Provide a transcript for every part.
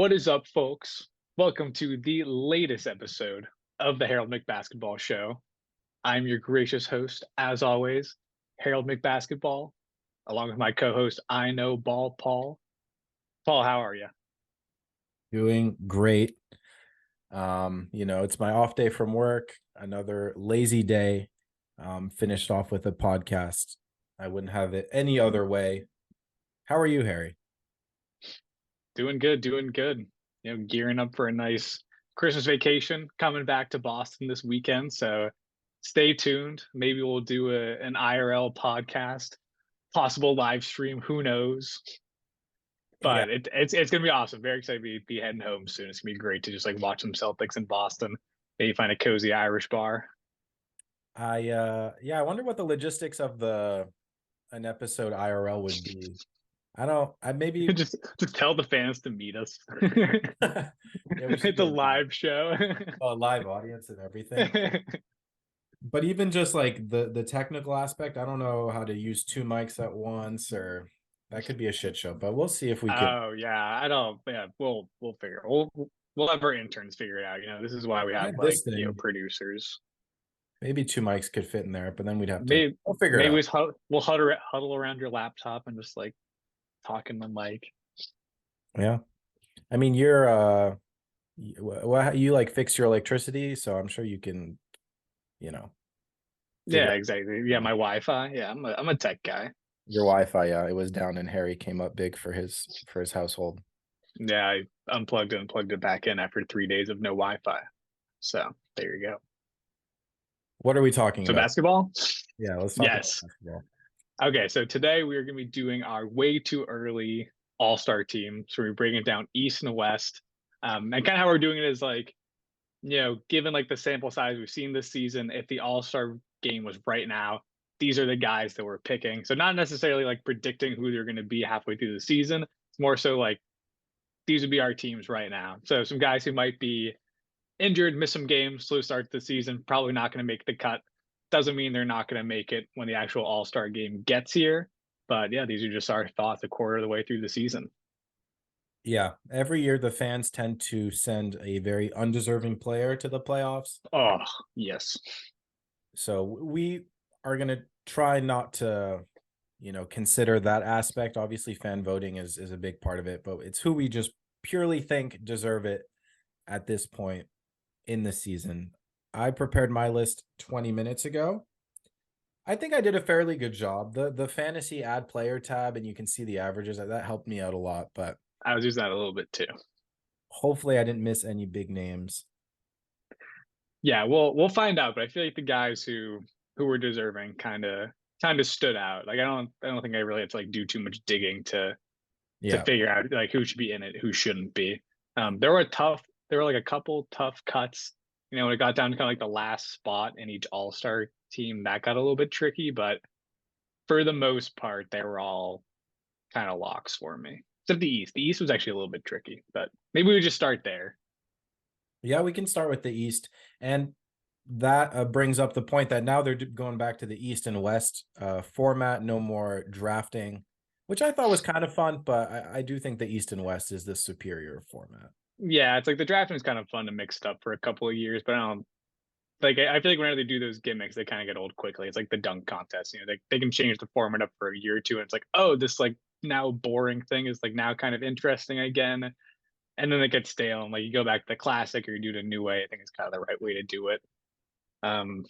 What is up, folks? Welcome to the latest episode of the Harold McBasketball Show. I'm your gracious host, as always, Harold McBasketball, along with my co-host, I Know Ball Paul. Paul, how are you? Doing great. It's my off day from work, another lazy day. Finished off with a podcast. I wouldn't have it any other way. How are you, Harry? Doing good, doing good. Gearing up for a nice Christmas vacation, coming back to Boston this weekend. So stay tuned. Maybe we'll do an IRL podcast, possible live stream. Who knows? Yeah, But it's gonna be awesome. Very excited to be heading home soon. It's gonna be great to just like watch some Celtics in Boston. Maybe find a cozy Irish bar. I wonder what the logistics of the an episode IRL would be. I don't I maybe Just tell the fans to meet us. yeah, we should It's a get live show. a live audience and everything. But even just like the technical aspect, I don't know how to use two mics at once, or that could be a shit show, but we'll see if we can. Oh yeah, I don't. Yeah, we'll figure. We'll have our interns figure it out. This is why we I have had this like thing. producers. Maybe two mics could fit in there, but then we'd have to. Maybe We'll figure it maybe out. we'll huddle around your laptop and just like talk in the mic. Yeah. I mean, you like fix your electricity, so I'm sure you can, you know, Yeah, figure exactly. Yeah, my Wi-Fi. Yeah, I'm a tech guy. your Wi-Fi. Yeah, it was down and Harry came up big for his household. Yeah, I unplugged it and plugged it back in after 3 days of no Wi-Fi. So there you go. What are we talking So about? basketball? Yeah, let's talk about Yes. basketball. Okay, so today we are going to be doing our way too early All-Star team. So we're breaking it down East and West. And kind of how we're doing it is like, given like the sample size we've seen this season, if the All-Star game was right now, these are the guys that we're picking. So not necessarily like predicting who they're going to be halfway through the season. It's more so like these would be our teams right now. So some guys who might be injured, miss some games, slow start to the season, probably not going to make the cut. Doesn't mean they're not going to make it when the actual All Star game gets here. But yeah, these are just our thoughts a quarter of the way through the season. Yeah, every year the fans tend to send a very undeserving player to the playoffs. Oh, yes. So we are going to try not to, consider that aspect. Obviously, fan voting is a big part of it, but it's who we just purely think deserve it at this point in the season. I prepared my list 20 minutes ago. I think I did a fairly good job. The fantasy add player tab, and you can see the averages. That helped me out a lot, but I was using that a little bit too. hopefully I didn't miss any big names. Yeah, we'll find out. But I feel like the guys who were deserving kind of stood out. Like I don't think I really had to like do too much digging to Yeah. figure out like who should be in it, who shouldn't be. There were like a couple tough cuts. When it got down to kind of like the last spot in each All Star team, that got a little bit tricky. But for the most part, they were all kind of locks for me. Except the East. The East was actually a little bit tricky, but maybe we just start there. Yeah, we can start with the East. And that brings up the point that now they're going back to the East and West format, no more drafting, which I thought was kind of fun, but I do think the East and West is the superior format. Yeah, it's like the drafting is kind of fun to mix it up for a couple of years, but I don't like. I feel like whenever they do those gimmicks, they kind of get old quickly. It's like the dunk contest. They can change the format up for a year or two, and it's like, oh, this like now boring thing is like now kind of interesting again, and then it gets stale. And like you go back to the classic or you do it a new way. I think it's kind of the right way to do it. Um,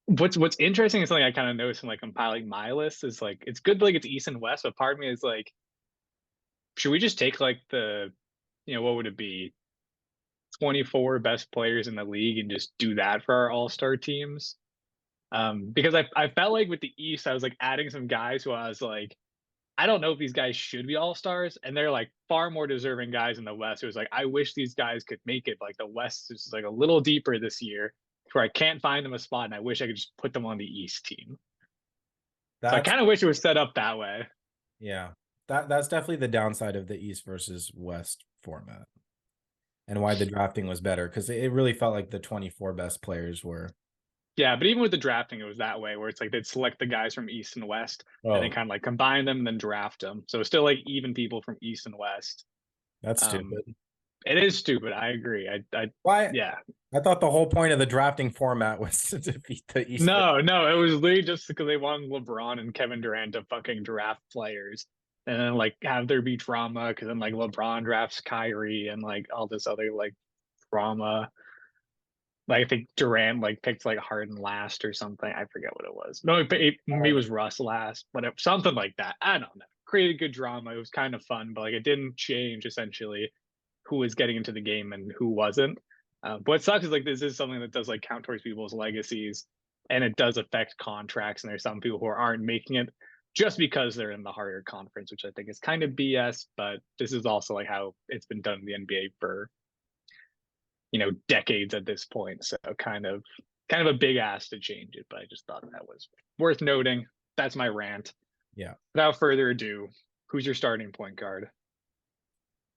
what's interesting is something I kind of noticed in like compiling my list is like it's good like it's East and West, but part of me is like, should we just take like what would it be? 24 best players in the league and just do that for our all-star teams. Because I felt like with the East, I was like adding some guys who I was like, I don't know if these guys should be all-stars, and they're like far more deserving guys in the West. Who was like, I wish these guys could make it. Like the West is like a little deeper this year, where I can't find them a spot, and I wish I could just put them on the East team. So I That's kind of wish it was set up that way. yeah. That's definitely the downside of the East versus West format and why the drafting was better because it really felt like the 24 best players were. Yeah, but even with the drafting, it was that way where it's like they'd select the guys from East and West and then Oh, kind of like combine them and then draft them. So it's still like even people from East and West. that's Um, stupid. It is stupid. I agree. Why? Yeah. I thought the whole point of the drafting format was to defeat the Eastern. No, it was literally just because they wanted LeBron and Kevin Durant to fucking draft players and then like have there be drama because then like LeBron drafts Kyrie and like all this other like drama. Like I think Durant like picked like Harden last or something. I forget what it was. No, me was Russ last, but something like that. I don't know. Created good drama. It was kind of fun, but like it didn't change essentially who was getting into the game and who wasn't. But what sucks is like this is something that does like count towards people's legacies, and it does affect contracts. And there's some people who aren't making it just because they're in the harder conference, which I think is kind of BS. But this is also like how it's been done in the NBA for decades at this point. So kind of a big ask to change it. But I just thought that was worth noting. That's my rant. Yeah. Without further ado, who's your starting point guard?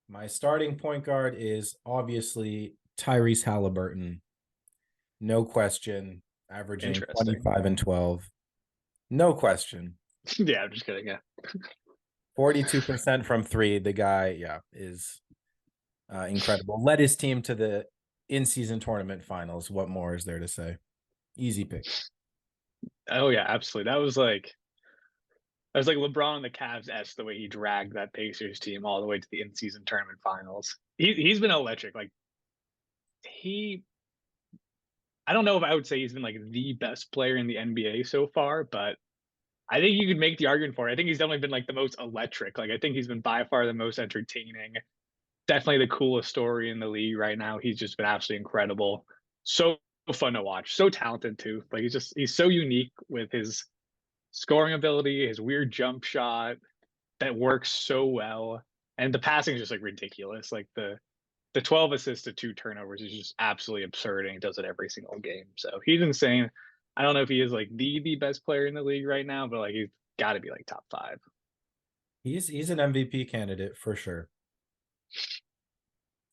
My starting point guard is obviously Tyrese Halliburton. No question. Averaging Interesting. 25 and 12. No question. Yeah, I'm just kidding. Yeah. 42% from three. The guy, yeah, is incredible. Led his team to the in-season tournament finals. What more is there to say? Easy pick. Oh yeah, absolutely. That was like LeBron and the Cavs the way he dragged that Pacers team all the way to the in-season tournament finals. He's been electric. Like he I don't know if I would say he's been like the best player in the NBA so far, but I think you could make the argument for it. I think he's definitely been like the most electric. Like I think he's been by far the most entertaining. Definitely the coolest story in the league right now. He's just been absolutely incredible. So fun to watch. So talented too. Like he's so unique with his scoring ability, his weird jump shot that works so well. And the passing is just like ridiculous. Like the 12 assists to 2 turnovers is just absolutely absurd, and he does it every single game. So he's insane. I don't know if he is like the best player in the league right now, but like he's got to be like top 5. He's an MVP candidate for sure.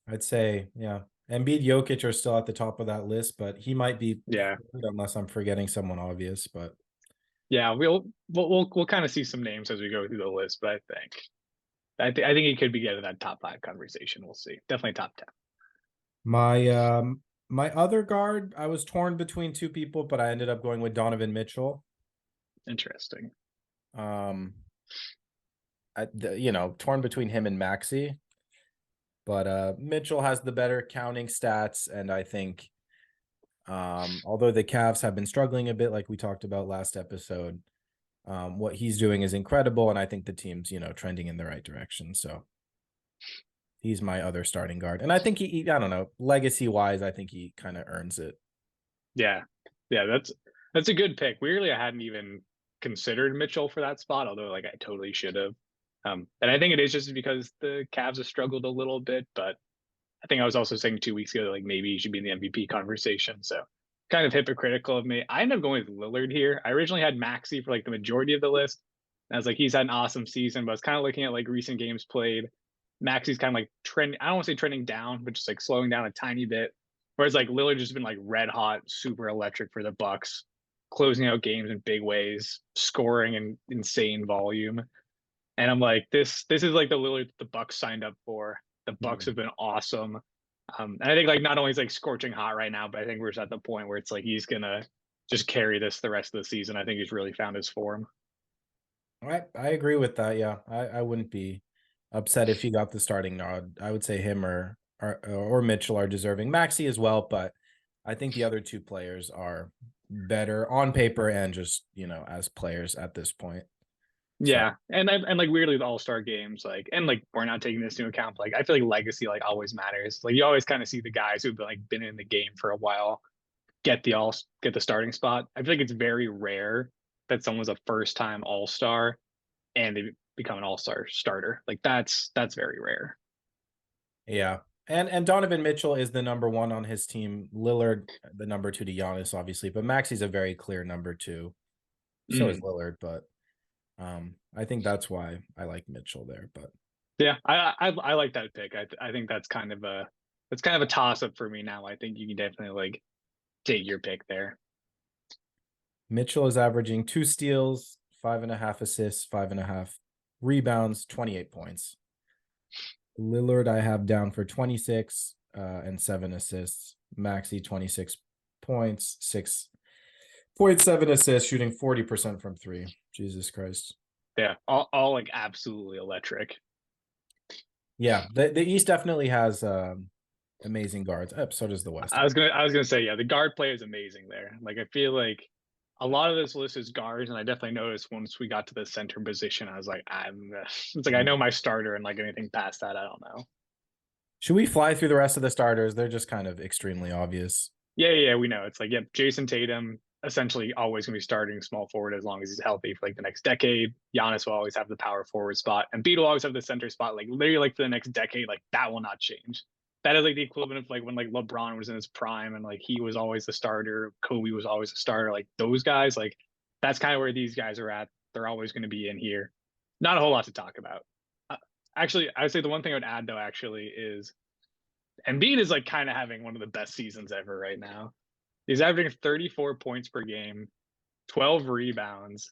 I'd say, yeah. Embiid, Jokic are still at the top of that list, but he might be Yeah, unless I'm forgetting someone obvious. But yeah, we'll kind of see some names as we go through the list, but I think he could be getting that top 5 conversation. We'll see. Definitely top 10. my other guard, I was torn between two people, but I ended up going with Donovan Mitchell. Interesting. Um, torn between him and Maxey, but Mitchell has the better counting stats, and I think, although the Cavs have been struggling a bit, like we talked about last episode, what he's doing is incredible, and I think the team's trending in the right direction. So he's my other starting guard, and I think he I don't know, legacy wise, I think he kind of earns it. Yeah. Yeah, that's a good pick. Weirdly, I hadn't even considered Mitchell for that spot, although like I totally should have. And I think it is just because the Cavs have struggled a little bit, but I think I was also saying 2 weeks ago like maybe he should be in the MVP conversation. So kind of hypocritical of me. I ended up going with Lillard here. I originally had Maxey for like the majority of the list. And I was like, he's had an awesome season, but I was kind of looking at like recent games played. Maxey's kind of like trend. I don't want to say trending down, but just like slowing down a tiny bit. Whereas like Lillard just been like red hot, super electric for the Bucks, closing out games in big ways, scoring in insane volume. And I'm like, this is like the Lillard the Bucks signed up for. The Bucks have been awesome. And I think like not only is like scorching hot right now, but I think we're just at the point where it's like he's gonna just carry this the rest of the season. I think he's really found his form. I agree with that. Yeah, I wouldn't be upset if he got the starting nod. I would say him or Mitchell are deserving. Maxey as well, but I think the other two players are better on paper and just as players at this point. So Yeah, and like weirdly the All Star games, like and like we're not taking this into account. But, like I feel like legacy like always matters. Like you always kind of see the guys who've been in the game for a while get the starting spot. I feel like it's very rare that someone's a first time All Star and they become an All Star starter. Like that's very rare. yeah. And Donovan Mitchell is the number one on his team. Lillard, the number two to Giannis, obviously, but Maxey's a very clear number two. So is Mm. Lillard, but I think that's why I like Mitchell there. But Yeah, I like that pick. I think that's kind of a toss up for me now. I think you can definitely like take your pick there. Mitchell is averaging 2 steals, 5.5 assists, 5.5 rebounds, 28 points. Lillard I have down for 26 and 7 assists. Maxi 26 points, 6.7 assists, shooting 40% from three. Jesus Christ. Yeah, all like absolutely electric. Yeah, the East definitely has amazing guards. So does the West. I was gonna say, yeah, the guard play is amazing there. Like I feel like a lot of this list is guards, and I definitely noticed once we got to the center position, I was like, it's like I know my starter, and like anything past that, I don't know. Should we fly through the rest of the starters? They're just kind of extremely obvious. Yeah, we know. It's like, yep, Jason Tatum essentially always gonna be starting small forward as long as he's healthy for like the next decade. Giannis will always have the power forward spot, and Embiid will always have the center spot. Like literally, like for the next decade, like that will not change. That is like the equivalent of like when like LeBron was in his prime and like he was always the starter, Kobe was always a starter. Like those guys, like that's kind of where these guys are at. They're always going to be in here. Not a whole lot to talk about. Actually, I would say the one thing I would add though actually is Embiid is like kind of having one of the best seasons ever right now. He's averaging 34 points per game, 12 rebounds,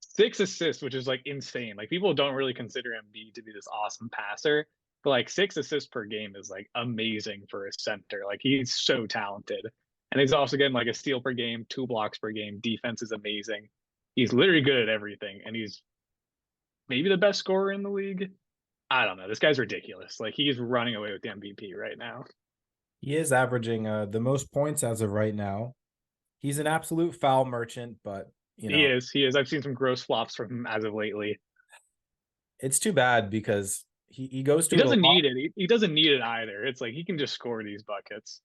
6 assists, which is like insane. Like people don't really consider Embiid to be this awesome passer, but like 6 assists per game is like amazing for a center. Like he's so talented. And he's also getting like a steal per game, 2 blocks per game. Defense is amazing. He's literally good at everything. And he's maybe the best scorer in the league. I don't know. This guy's ridiculous. Like he's running away with the MVP right now. He is averaging the most points as of right now. He's an absolute foul merchant, but you He know, is. He is. I've seen some gross flops from him as of lately. it's too bad because he goes He to it a doesn't lot. need it. He doesn't need it either. It's like he can just score these buckets.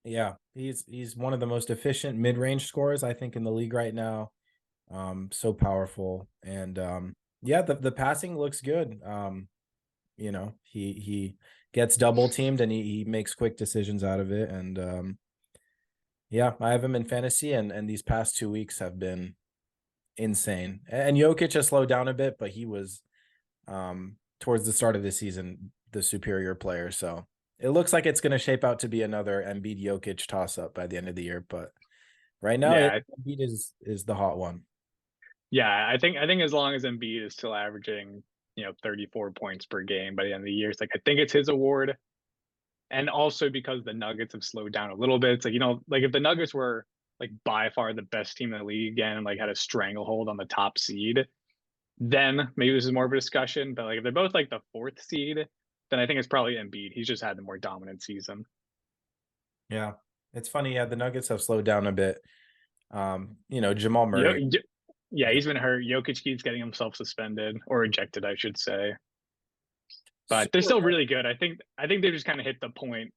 Yeah, he's one of the most efficient mid-range scorers I think in the league right now. So powerful and yeah, the passing looks good. You know, he gets double teamed and he makes quick decisions out of it. And yeah, I have him in fantasy and these past 2 weeks have been insane. And Jokic has slowed down a bit, but he was towards the start of the season the superior player. So it looks like it's going to shape out to be another Embiid Jokic toss up by the end of the year. But right now, Yeah, Embiid is the hot one. yeah. I think as long as Embiid is still averaging 34 points per game by the end of the year, it's like I think it's his award. And also because the Nuggets have slowed down a little bit, it's like like if the Nuggets were like by far the best team in the league again and like had a stranglehold on the top seed, then maybe this is more of a discussion. But like if they're both like the fourth seed, then I think it's probably Embiid. He's just had the more dominant season. Yeah, it's funny. Yeah, the Nuggets have slowed down a bit. Jamal Murray. Yeah, he's been hurt. Jokic keeps getting himself suspended or ejected, I should say. But they're Super. still really good. I think they just kind of hit the point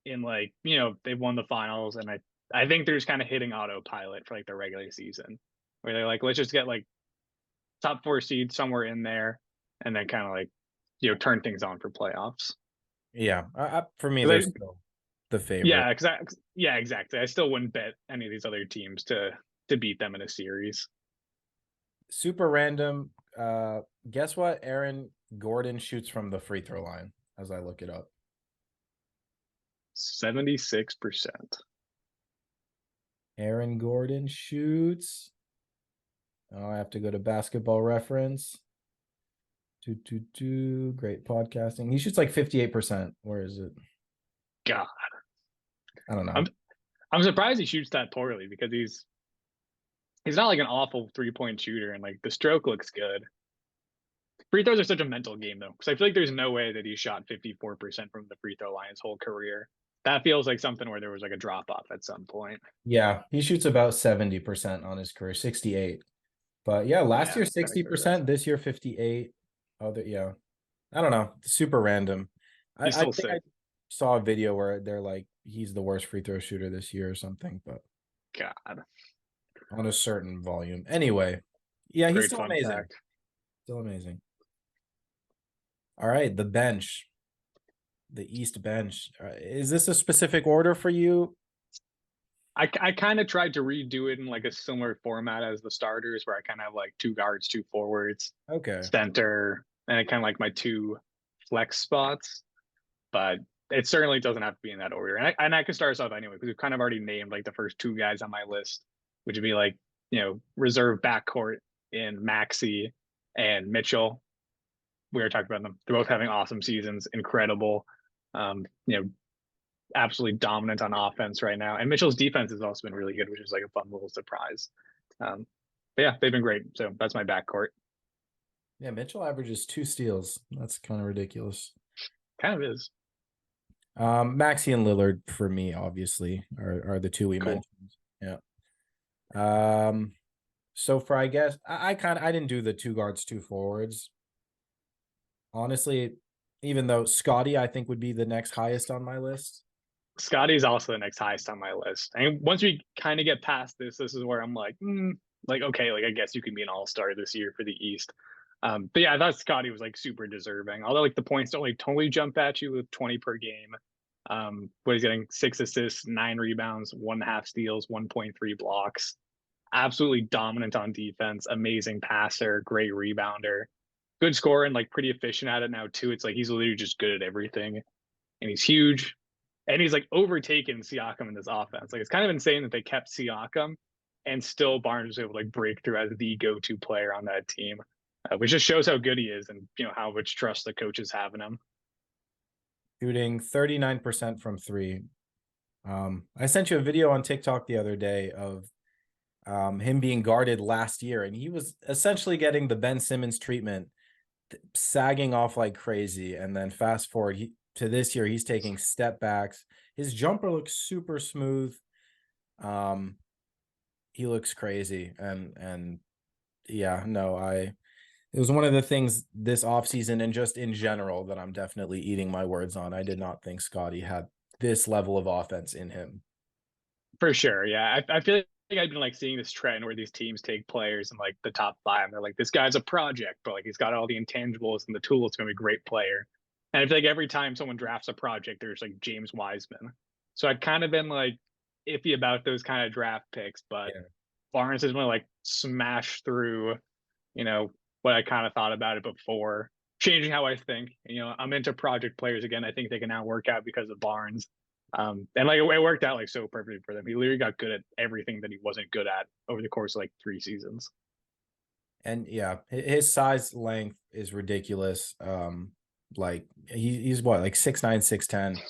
in like, they've won the finals and I think they're just kind of hitting autopilot for like the regular season where they're like, let's just get like top 4 seed somewhere in there and then kind of like, turn things on for playoffs. Yeah, for me, 'Cause they're still the favorite. yeah, exactly. I still wouldn't bet any of these other teams to beat them in a series. Super random. Guess what? Aaron Gordon shoots from the free throw line as I look it up. 76%. Aaron Gordon shoots. Oh, I have to go to Basketball Reference. Great podcasting. He shoots like 58%. Where is it? God, I don't know. I'm surprised he shoots that poorly because he's not like an awful 3-point shooter and like the stroke looks good. Free throws are such a mental game though, because I feel like there's no way that he shot 54% from the free throw line his whole career. That feels like something where there was like a drop off at some point. Yeah, he shoots about 70% on his career, 68. But yeah, last Yeah, year that's kind of crazy. 60%, this year 58. Yeah. I don't know. Super random. He's I still think I sick. saw a video where they're like he's the worst free throw shooter this year or something, but God, on a certain volume. Anyway, yeah, he's great still fun amazing. fact. Still amazing. All right, the bench, the East bench. Is this a specific order for you? I kind of tried to redo it in like a similar format as the starters, where I kind of have like 2 guards, 2 forwards, Okay. center, and I kind of like my 2 flex spots. But it certainly doesn't have to be in that order. And I can start us off anyway because we've kind of already named like the first 2 guys on my list, which would be like reserve backcourt in Maxi and Mitchell. we were talking about them. They're both having awesome seasons, incredible. You know, absolutely dominant on offense right now. And Mitchell's defense has also been really good, which is like a fun little surprise. But yeah, they've been great. So that's my backcourt. Yeah, Mitchell averages 2 steals. That's kind of ridiculous. Kind of is. Maxey and Lillard for me, obviously, are the two we Cool. mentioned. Yeah. So for I guess I didn't do the 2 guards, 2 forwards. Honestly, even though Scotty I think would be the next highest on my list. Scotty's also the next highest on my list. And once we kind of get past this, this is where I'm like, okay, like I guess you can be an all-star this year for the East. But yeah, I thought Scotty was like super deserving. Although like the points don't like totally jump at you with 20 per game. But he's getting 6 assists, 9 rebounds, 1.5 steals, 1.3 blocks. Absolutely dominant on defense, amazing passer, great rebounder, good scorer, and like pretty efficient at it now too. It's like he's literally just good at everything, and he's huge, and he's like overtaken Siakam in this offense. Like it's kind of insane that they kept Siakam, and still Barnes was able to like break through as the go-to player on that team, which just shows how good he is, and you know how much trust the coaches have in him. Shooting 39% from 3. I sent you a video on TikTok the other day of him being guarded last year, and he was essentially getting the Ben Simmons treatment, sagging off like crazy. And then fast forward to this year, he's taking step backs. His jumper looks super smooth. He looks crazy, and yeah, no, it was one of the things this offseason and just in general that I'm definitely eating my words on. I did not think Scotty had this level of offense in him. For sure, yeah. I feel like I've been like seeing this trend where these teams take players in like the top 5, and they're like, this guy's a project, but like he's got all the intangibles and the tools to be a great player. And I feel like every time someone drafts a project, there's like James Wiseman. So I'd kind of been like iffy about those kind of draft picks, but Yeah. Barnes has been like smash through, you know, what I kind of thought about it before, changing how I think. You know, I'm into project players again. I think they can now work out because of Barnes. And like it worked out like so perfectly for them. He literally got good at everything that he wasn't good at over the course of like 3 seasons. And yeah, his size length is ridiculous. Like he's what, like 6'9", 6'10",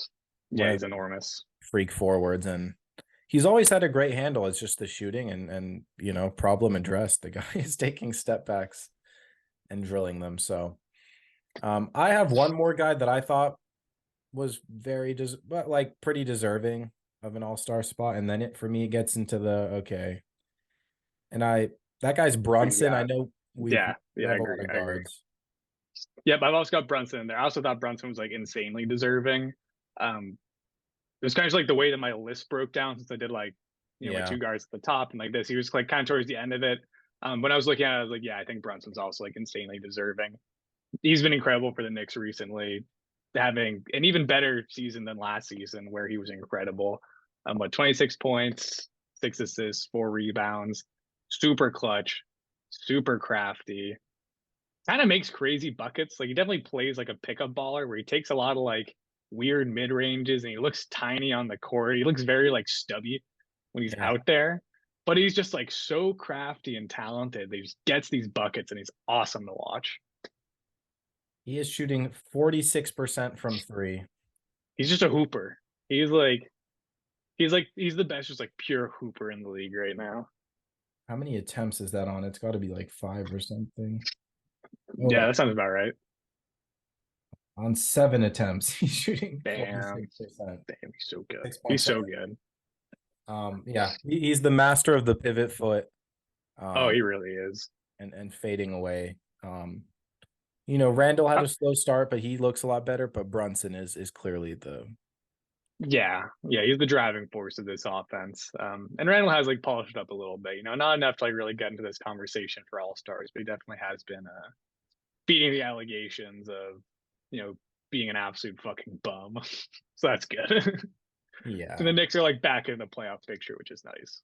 Yeah, he's enormous. freak forwards, and he's always had a great handle. It's just the shooting and you know, problem addressed. The guy is taking step backs and drilling them. So I have one more guy that I thought was but like pretty deserving of an all-star spot, and then it for me it gets into the okay. And that guy's Brunson. I know we yeah, I have a agree. lot of I agree. guards. Yep, I've also got Brunson in there. I also thought Brunson was like insanely deserving. It was kind of just like the way that my list broke down, since I did like, you know, my 2 guards at the top and like this. He was like kind of towards the end of it. When I was looking at it, I was like, yeah, I think Brunson's also like insanely deserving. He's been incredible for the Knicks recently, having an even better season than last season where he was incredible. 26 points, 6 assists, 4 rebounds, super clutch, super crafty. Kind of makes crazy buckets. Like he definitely plays like a pickup baller where he takes a lot of like weird mid ranges, and he looks tiny on the court. He looks very like stubby when he's Yeah. out there, but he's just like so crafty and talented. He just gets these buckets, and he's awesome to watch. He is shooting 46% from 3. He's just a hooper. He's the best, just like pure hooper in the league right now. How many attempts is that on? It's got to be like 5 or something. Yeah, that sounds about right. On 7 attempts, he's shooting 46%. 46%. Damn, he's so good. He's so good. Yeah, he's the master of the pivot foot. Oh, he really is. And fading away. You know, Randall had a slow start, but he looks a lot better. But Brunson is clearly the Yeah, he's the driving force of this offense. And Randall has like polished up a little bit, you know, not enough to like really get into this conversation for all stars, but he definitely has been beating the allegations of, you know, being an absolute fucking bum. So that's good. Yeah. And the Knicks are like back in the playoff picture, which is nice.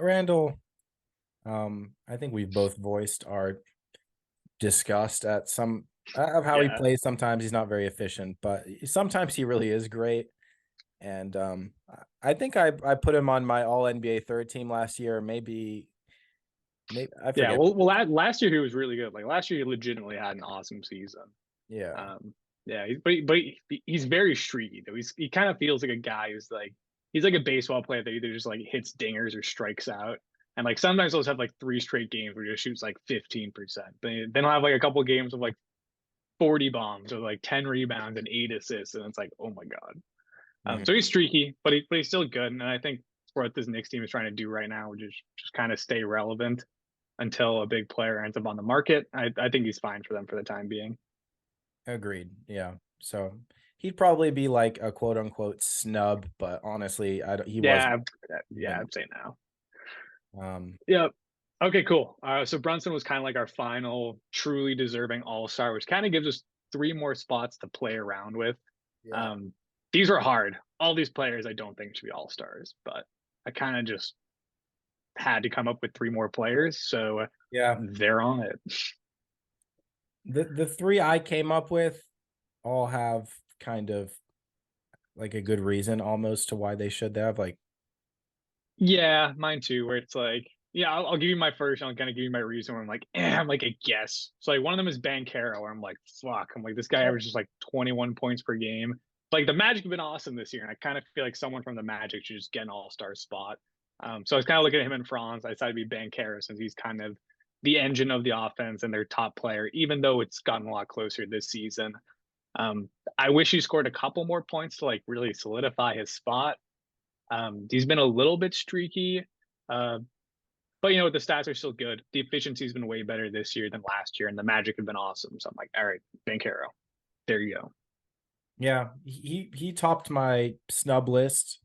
Randall. I think we've both voiced our disgust at some of how he plays. Sometimes he's not very efficient, but sometimes he really is great. And I think I put him on my all NBA third team last year. Maybe Maybe I Yeah, forget. well, last year he was really good. Like last year, he legitimately had an awesome season. Yeah. Um, yeah, he's very streaky though. He kind of feels like a guy who's like he's like a baseball player that either just like hits dingers or strikes out. And like sometimes he'll just have like 3 straight games where he just shoots like 15%. Then he'll have like a couple games of like 40 bombs or like 10 rebounds and 8 assists, and it's like, oh my god. Mhm. So he's streaky, but he's still good. And I think what this Knicks team is trying to do right now, which is just kind of stay relevant until a big player ends up on the market. I think he's fine for them for the time being. Agreed. Yeah. So he'd probably be like a quote unquote snub, but honestly, I don't, he was Yeah, yeah, even. I'd say now. Um, Yeah. Okay, cool. So Brunson was kind of like our final truly deserving all-star, which kind of gives us 3 more spots to play around with. yeah. Um, these were hard. All these players I don't think should be all-stars, but I kind of just had to come up with 3 more players, so Yeah. they're on it. The three I came up with all have kind of like a good reason almost to why they should have like Yeah, mine too. Where it's like, yeah, I'll give you my first. I'll kind of give you my reason where I'm like, I'm like a guess. So like one of them is Bankero, where I'm like, fuck. I'm like this guy averages like 21 points per game. Like the Magic have been awesome this year, and I kind of feel like someone from the Magic should just get an All-Star spot. So I was kind of looking at him in France. I decided to be Bankero since he's kind of the engine of the offense and their top player, even though it's gotten a lot closer this season. I wish he scored a couple more points to like really solidify his spot. He's been a little bit streaky, uh, but you know the stats are still good. The efficiency's been way better this year than last year, and the Magic have been awesome. So I'm like, all right, Bankero, there you go. yeah, he topped my snub list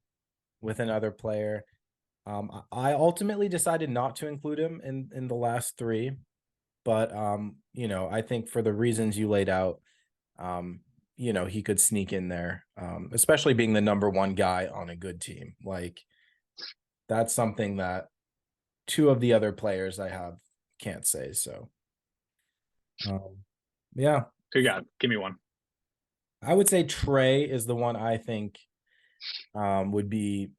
with another player. I ultimately decided not to include him in the last three, but you know, I think for the reasons you laid out, um, you know, he could sneak in there, especially being the number one guy on a good team. Like that's something that two of the other players I have can't say. So, um, yeah, Who got? Give me one. I would say Trey is the one I think would be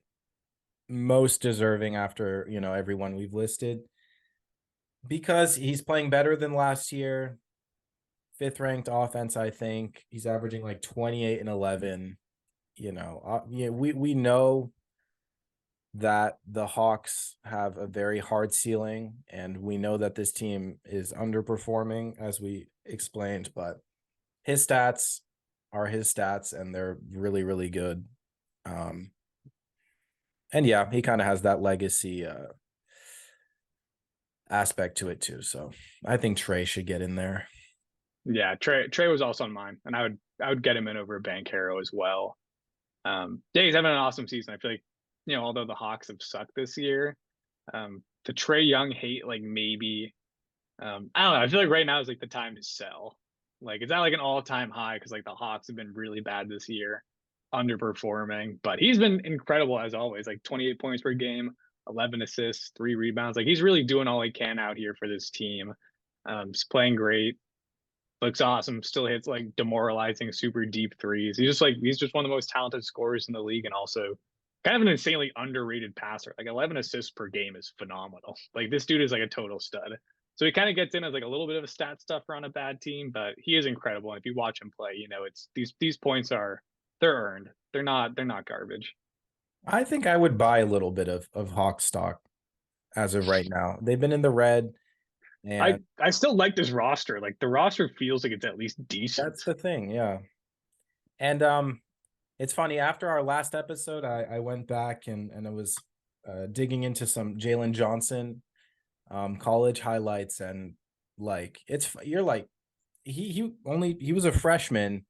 most deserving after you know everyone we've listed because he's playing better than last year. Fifth ranked offense, I think he's averaging like 28 and 11. You know, yeah, we know that the Hawks have a very hard ceiling, and we know that this team is underperforming, as we explained, but his stats are his stats, and they're really, really good. Um, and yeah, he kind of has that legacy aspect to it too. So I think Trey should get in there. Yeah, Trey was also on mine, and I would get him in over Bankero as well. Yeah, he's having an awesome season. I feel like although the Hawks have sucked this year, the Trey Young hate like maybe I don't know. I feel like right now is like the time to sell. Like it's not like an all-time high because like the Hawks have been really bad this year, underperforming. But he's been incredible as always. Like 28 points per game, 11 assists, 3 rebounds. Like he's really doing all he can out here for this team. He's playing great, looks awesome. Still hits like demoralizing, super deep threes. He's just one of the most talented scorers in the league, and also kind of an insanely underrated passer. Like 11 assists per game is phenomenal. Like this dude is like a total stud. So he kind of gets in as like a little bit of a stat stuffer on a bad team, but he is incredible. And if you watch him play, it's these points they're earned. They're not garbage. I think I would buy a little bit of Hawk stock as of right now. They've been in the red, I and I still like this roster. Like the roster feels like it's at least that's decent. the thing. Yeah. And it's funny, after our last episode, I went back and I was digging into some Jalen Johnson college highlights, and like you're like he was a freshman.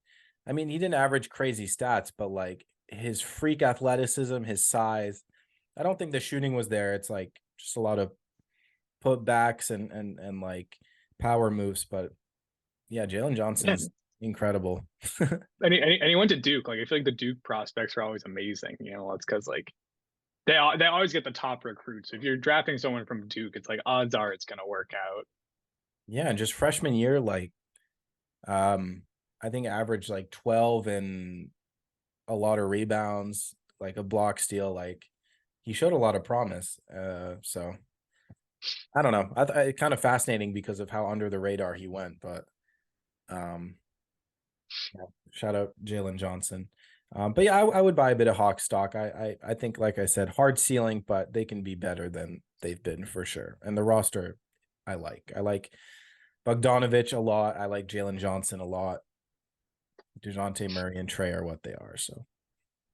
I mean, he didn't average crazy stats, but like his freak athleticism, his size, I don't think the shooting was there. It's like just a lot of putbacks and like power moves. But yeah, Jalen Yeah. Johnson's incredible. And he went to Duke. Like I feel like the Duke prospects are always amazing. It's because like they always get the top recruits. If you're drafting someone from Duke, it's like odds are it's gonna work out. Yeah, and just freshman year, like um, I think averaged like 12 and a lot of rebounds, like a block steal. Like he showed a lot of promise. So I don't know. It's kind of fascinating because of how under the radar he went, but um, yeah, shout out Jalen Johnson. But yeah, I would buy a bit of Hawk stock. I think, like I said, hard ceiling, but they can be better than they've been for sure. And the roster, I like. I like Bogdanovich a lot. I like Jalen Johnson a lot. DeJounte Murray and Trey are what they are. So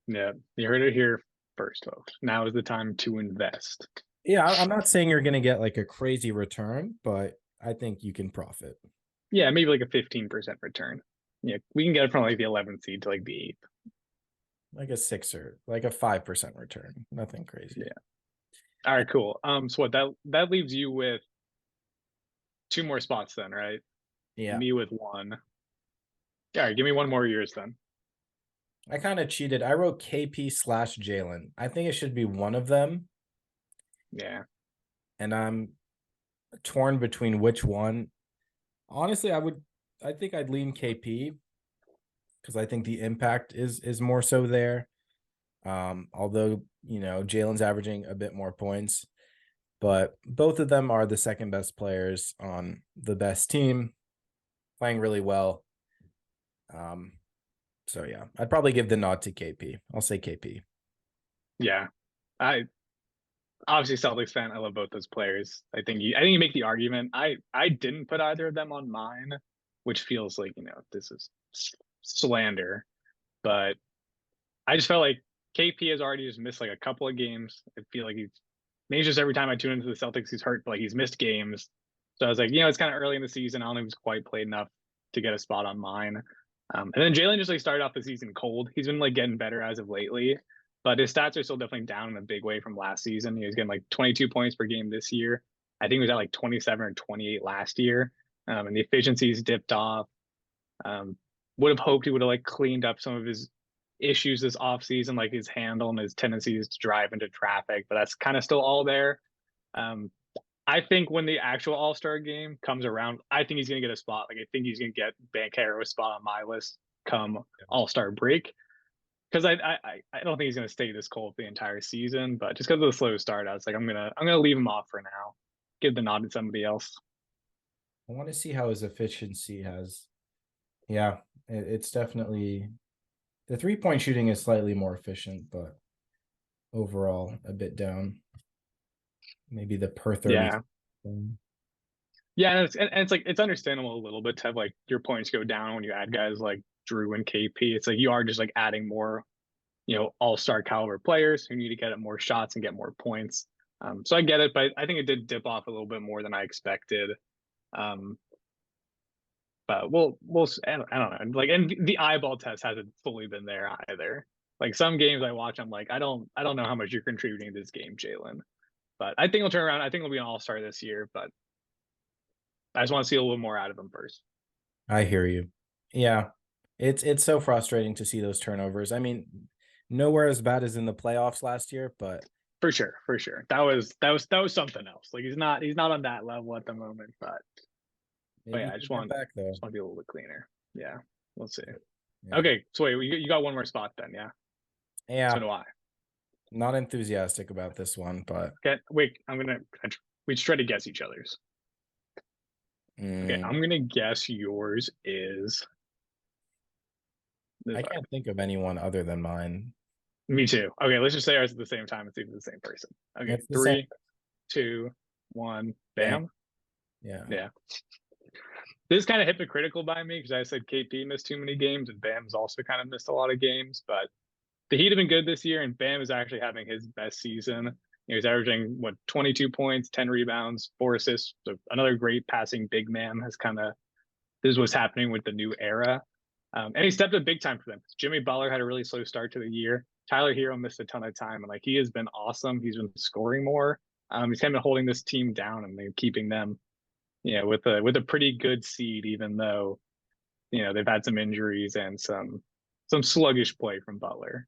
Yeah, you heard it here first, folks. Now is the time to invest. yeah, I'm not saying you're gonna get like a crazy return, but I think you can profit. Yeah, maybe like a 15% return. Yeah, we can get it from like the 11th seed to like the 8th. Like a 6 or like a 5% return. Nothing crazy. Yeah. All right, cool. So what that leaves you with two more spots then, right? Yeah. Me with one. All right, give me one more yours then. I kind of cheated. I wrote KP/Jalen. I think it should be one of them. Yeah. And I'm torn between which one. Honestly, I think I'd lean KP because I think the impact is more so there. Although, Jalen's averaging a bit more points, but both of them are the second best players on the best team, playing really well. So yeah, I'd probably give the nod to KP. I'll say KP. Yeah. I obviously Celtics fan. I love both those players. I think you make the argument. I didn't put either of them on mine, which feels like, this is slander, but I just felt like KP has already just missed like a couple of games. I feel like maybe just every time I tune into the Celtics, he's hurt, but like he's missed games. So I was like, it's kind of early in the season. I don't think he's quite played enough to get a spot on mine. And then Jalen just like started off the season cold. He's been like getting better as of lately, but his stats are still definitely down in a big way from last season. He was getting like 22 points per game this year. I think he was at like 27 or 28 last year. And the efficiency's dipped off. Would have hoped he would have like cleaned up some of his issues this offseason, like his handle and his tendencies to drive into traffic, but that's kind of still all there. Um, I think when the actual All Star game comes around, I think he's going to get a spot. Like I think he's going to get Banchero a spot on my list come All Star break because I don't think he's going to stay this cold the entire season. But just because of the slow start, I was like I'm gonna leave him off for now. Give the nod to somebody else. I want to see how his efficiency has. Yeah, it's definitely the 3-point shooting is slightly more efficient, but overall a bit down. Maybe the per 30. Yeah. Yeah, and it's like it's understandable a little bit to have like your points go down when you add guys like Drew and KP. It's like you are just like adding more, all-star caliber players who need to get at more shots and get more points. So I get it, but I think it did dip off a little bit more than I expected. Um, but I don't know. Like, and the eyeball test hasn't fully been there either. Like some games I watch, I'm like, I don't know how much you're contributing to this game, Jalen. But I think he'll turn around. I think he'll be an all-star this year, but I just want to see a little more out of him first. I hear you. Yeah. It's so frustrating to see those turnovers. I mean, nowhere as bad as in the playoffs last year, but For sure. That was something else. Like he's not on that level at the moment, but maybe yeah, he I can come back though. just want to be a little bit cleaner. Yeah, we'll see. Yeah. Okay, so wait, you got one more spot then, yeah. So Yeah. do I. Not enthusiastic about this one, but Okay, wait, we just try to guess each other's. Okay, mm, I'm gonna guess yours is I can't think of anyone other than mine. me too. Okay, let's just say ours at the same time and see if it's the same person. Okay, It's the same. 3, 2, 1, Bam. bam. Yeah. Yeah. This is kind of hypocritical by me because I said KP missed too many games and Bam's also kind of missed a lot of games, but the Heat have been good this year, and Bam is actually having his best season. He's averaging 22 points, 10 rebounds, 4 assists. So another great passing big man has this is what's happening with the new era. And he stepped up big time for them. Jimmy Butler had a really slow start to the year. Tyler Hero missed a ton of time, and like he has been awesome. He's been scoring more. He's kind of holding this team down and keeping them, with a pretty good seed, even though they've had some injuries and some sluggish play from Butler.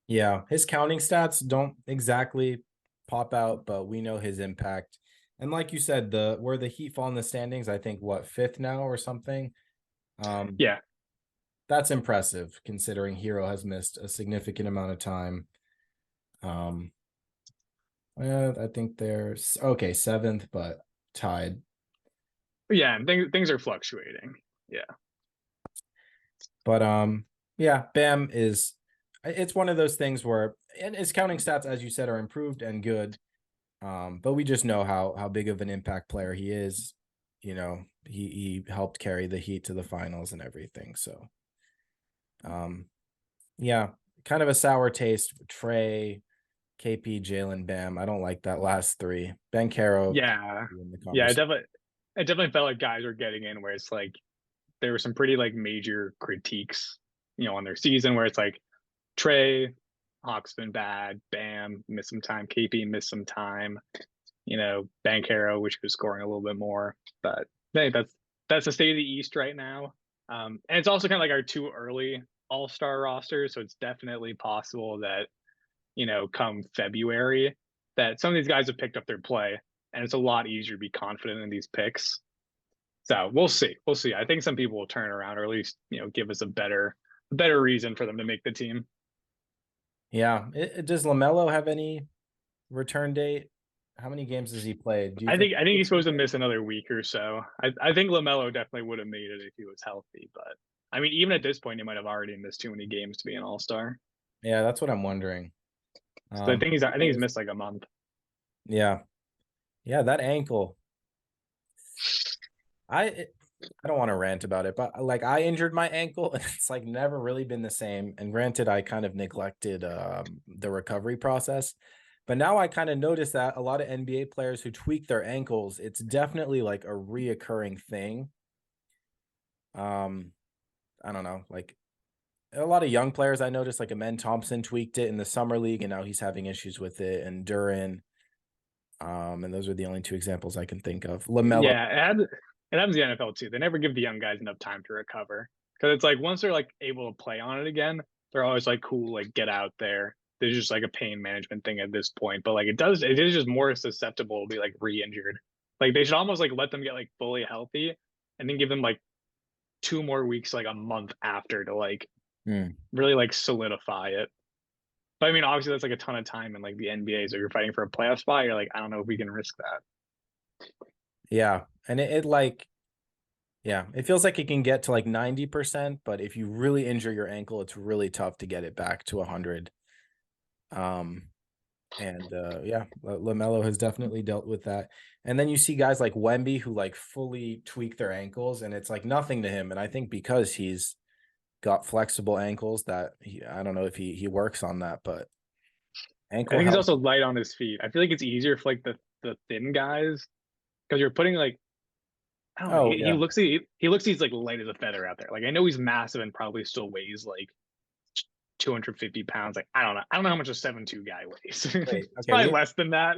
Yeah. His counting stats don't exactly pop out, but we know his impact. And like you said, where the Heat fall in the standings, I think what, fifth now or something. Yeah, That's impressive considering Hero has missed a significant amount of time. Um, I think they're okay, seventh, but tied. Yeah, and things are fluctuating. Yeah. But yeah, Bam is it's one of those things where and his counting stats, as you said, are improved and good. But we just know how big of an impact player he is. You know, he helped carry the Heat to the finals and everything. So yeah, kind of a sour taste. Trey, KP, Jalen, Bam. I don't like that last three. Ben Caro Yeah. in the Yeah, conversation. it definitely felt like guys were getting in where it's like there were some pretty like major critiques, on their season where it's like Trey, Hawk's been bad, Bam, missed some time, KP missed some time, Bankero, which was scoring a little bit more. But I think that's the state of the East right now. And it's also kind of like our too early all-star roster, so it's definitely possible that, come February, that some of these guys have picked up their play, and it's a lot easier to be confident in these picks. So we'll see. We'll see. I think some people will turn around, or at least give us a better reason for them to make the team. Yeah. Does LaMelo have any return date? How many games has he played? Do you I think think I think he's supposed to miss another week or so. I think Lamelo definitely would have made it if he was healthy, but I mean, even at this point, he might have already missed too many games to be an All Star. Yeah, that's what I'm wondering. So I think he's Those- missed like a month. yeah. Yeah, that ankle. I I don't want to rant about it, but like I injured my ankle and it's like never really been the same. And granted, I kind of neglected the recovery process. But now I kind of notice that a lot of NBA players who tweak their ankles, it's definitely like a reoccurring thing. Um, I don't know, like a lot of young players I noticed, like Amen Thompson tweaked it in the summer league, and now he's having issues with it. And Duran, and those are the only two examples I can think of. Lamelo, Yeah, it happens in the NFL too. They never give the young guys enough time to recover because it's like once they're like able to play on it again, they're always like cool, like get out there. There's just like a pain management thing at this point, but like it is just more susceptible to be like re-injured. Like they should almost like let them get like fully healthy and then give them like 2 more weeks, like a month after to like hmm. really like solidify it. But I mean, obviously that's like a ton of time in like the NBA. So if you're fighting for a playoff spot, you're like, I don't know if we can risk that. Yeah, and it like yeah, it feels like it can get to like 90%, but if you really injure your ankle, it's really tough to get it back to 100. Um, and yeah, LaMelo has definitely dealt with that. And then you see guys like Wemby who like fully tweak their ankles, and it's like nothing to him. And I think because he's got flexible ankles that I don't know if he works on that, but I ankle think he's health. also light on his feet. I feel like it's easier for like the thin guys because you're putting like I don't know. Oh He yeah, looks he looks he's like light as a feather out there. Like I know he's massive and probably still weighs like 250 pounds. Like I don't know. I don't know how much a 7'2" guy weighs. wait, It's okay, probably less than that.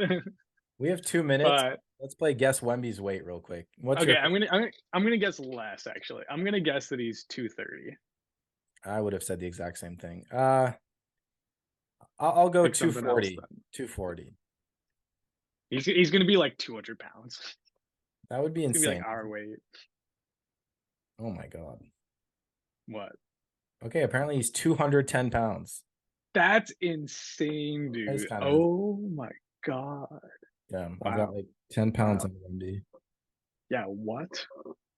we have 2 minutes. But Let's play guess Wemby's weight real quick. What's okay, your? I'm gonna guess less actually. I'm gonna guess that he's 230. I would have said the exact same thing. I'll go Pick something else 240. then. 240. He's gonna be like 200 pounds. It's That would be gonna be like insane. our weight. Oh my god. What? Okay, apparently he's 210 pounds. That's insane, That's dude. kind of Oh my God. yeah. I've got Wow. like 10 pounds Wow. on Wemby. Yeah, what?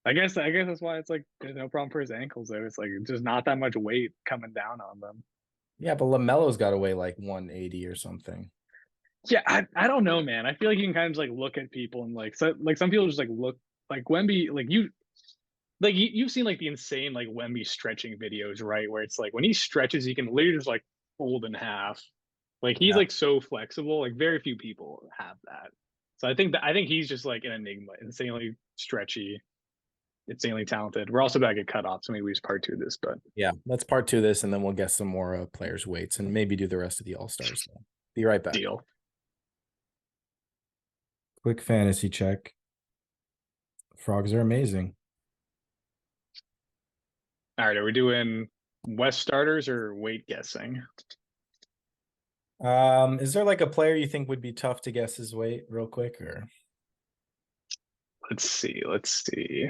I guess that's why it's like there's no problem for his ankles though. It's like just not that much weight coming down on them. Yeah, but Lamelo's got to weigh like 180 or something. Yeah, I don't know, man. I feel like you can kind of just like look at people and like some people just like look like Wemby, you've seen like the insane like Wemby stretching videos, right? Where it's like when he stretches, he can literally just like fold in half. Like he's Yeah. like so flexible. Like very few people have that. So I think he's just like an enigma, insanely stretchy, insanely talented. We're also back at cutoff, so maybe we use part two of this, but Yeah. Let's part two this and then we'll get some more players' weights and maybe do the rest of the All-Stars. So be right back. deal. Quick fantasy check. Frogs are amazing. All right, are we doing West starters or weight guessing? Is there like a player you think would be tough to guess his weight real quick or Let's see. Let's see.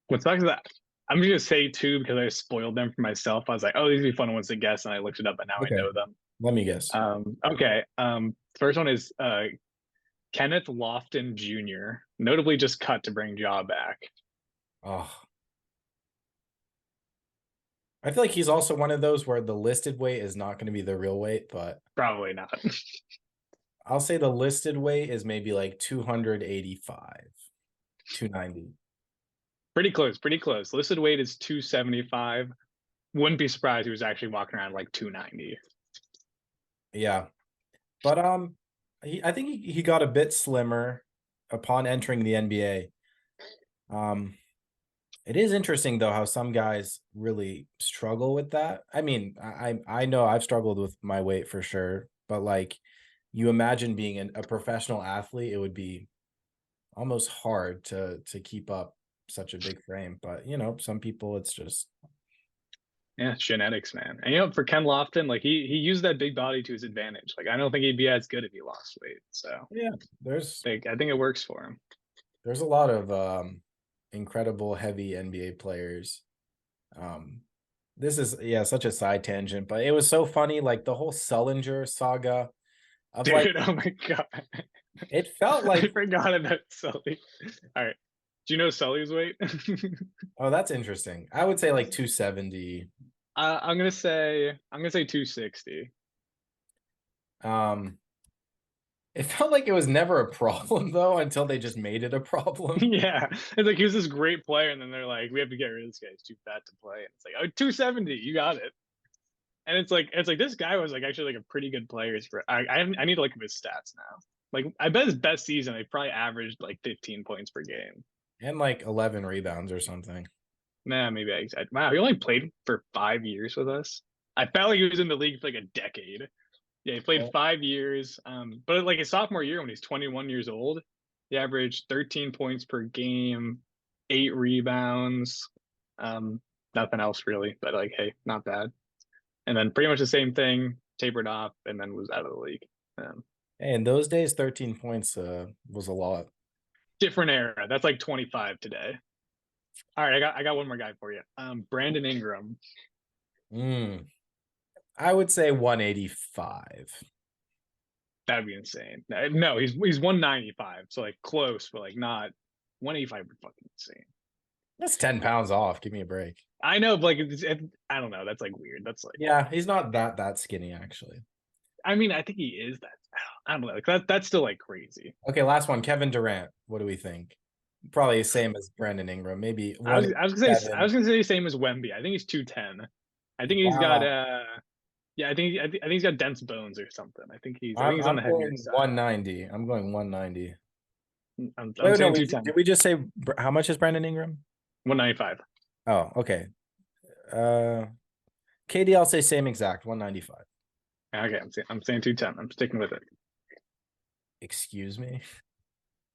What's back to that? I'm just gonna say two because I spoiled them for myself. I was like, oh, these would be fun ones to guess, and I looked it up, and now I okay, know them. let me guess. Okay. First one is Kenneth Lofton Jr., notably just cut to bring Jaw back. Oh, I feel like he's also one of those where the listed weight is not going to be the real weight, but Probably not. I'll say the listed weight is maybe like 285, 290. Pretty close, pretty close. Listed weight is 275. Wouldn't be surprised he was actually walking around like 290. Yeah. But I think he got a bit slimmer upon entering the NBA. It is interesting though how some guys really struggle with that. I mean, I know I've struggled with my weight for sure, but like you imagine being a professional athlete, it would be almost hard to keep up such a big frame. But you know, some people it's just Yeah, it's genetics, man. And you know, for Ken Lofton, like he used that big body to his advantage. Like I don't think he'd be as good if he lost weight. So yeah, there's I think it works for him. there's a lot of incredible heavy NBA players. This is such a side tangent, but it was so funny, like the whole Sullinger saga of like Dude, oh my god. it felt I like forgot about Sully. All right. Do you know Sully's weight? oh, that's interesting. I would say like 270. I'm gonna say 260. Um, it felt like it was never a problem though until they just made it a problem. Yeah. It's like he was this great player, and then they're like, we have to get rid of this guy. He's too fat to play. And it's like, oh, 270, you got it. And it's like this guy was like actually like a pretty good player for I need to look at his stats now. Like I bet his best season he probably averaged like 15 points per game. And like 11 rebounds or something. Nah, maybe I exaggerated. Wow, he only played for 5 years with us. I felt like he was in the league for like a decade. Yeah, he played Yeah. 5 years. But like his sophomore year when he's 21 years old, he averaged 13 points per game, 8 rebounds. Nothing else really, but like, hey, not bad. And then pretty much the same thing, tapered off, and then was out of the league. Hey, in those days, 13 points was a lot. Different era. That's like 25 today. All right, I got one more guy for you. Brandon Ingram. I would say 185. That'd be insane. No, he's 195, so like close, but like not 185 would fucking insane. That's 10 pounds off. Give me a break. I know, but like I don't know. That's like weird. That's like Yeah, he's not that skinny actually. I mean, I think he is that. I don't know. Like that's still like crazy. Okay, last one. Kevin Durant. What do we think? Probably the same as Brandon Ingram. Maybe I was seven. gonna say same as Wemby. I think he's 210. I think he's got yeah, I think he's got dense bones or something. I think he's on the heavier going side. 190. I'm going 190. I'm Wait, saying no, 210. did we just say how much is Brandon Ingram? 195. Oh, okay. KD, I'll say same exact 195. Okay, I'm saying 210. I'm sticking with it. Excuse me.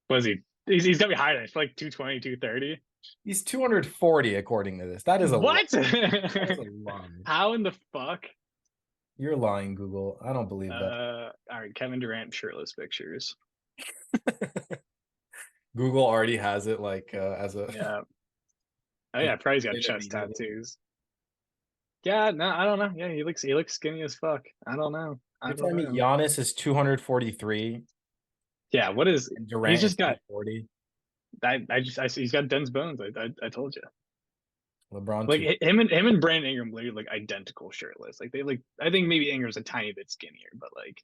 Was he? He's gonna be higher than it's like 220, 230. He's 240 according to this. That is a what? That is a lie. How in the fuck? You're lying, Google. I don't believe that. All right, Kevin Durant shirtless pictures. Google already has it like as a Yeah. Oh yeah, probably he's got chest tattoos. Yeah, no, I don't know. Yeah, he looks skinny as fuck. I don't know. You're telling me Giannis is 243? Yeah, what is And Durant he's just got 40. he's got dense bones. I told you. LeBron Like him and Brandon Ingram look like identical shirtless. Like they like I think maybe Ingram's a tiny bit skinnier, but like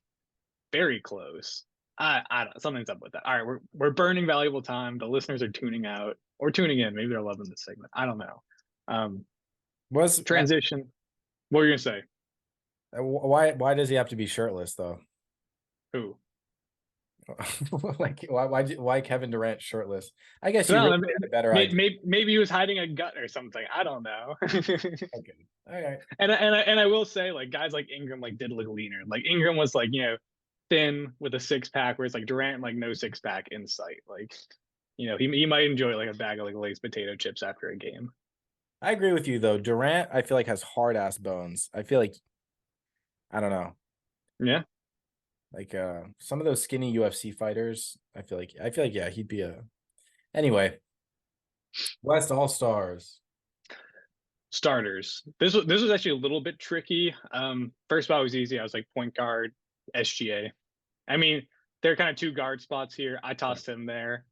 very close. I don't know. Something's up with that. All right, we're burning valuable time. The listeners are tuning out or tuning in. Maybe they're loving this segment. I don't know. Was transition. What were you gonna say? Why does he have to be shirtless though? Who? Like why Kevin Durant shirtless? I guess you Well, really had a better idea. maybe he was hiding a gut or something. I don't know. Okay. All right. And I will say like guys like Ingram like did look leaner. Like Ingram was like, you know, thin with a six pack, whereas like Durant like no six pack in sight. Like, you know, he might enjoy like a bag of like Lay's potato chips after a game. I agree with you though. Durant, I feel like has hard ass bones. I feel like I don't know. Yeah. Like some of those skinny UFC fighters, I feel like yeah, he'd be a anyway. West All Stars. Starters. This was actually a little bit tricky. First spot was easy. I was like point guard, SGA. I mean, there are kind of two guard spots here. I tossed him there.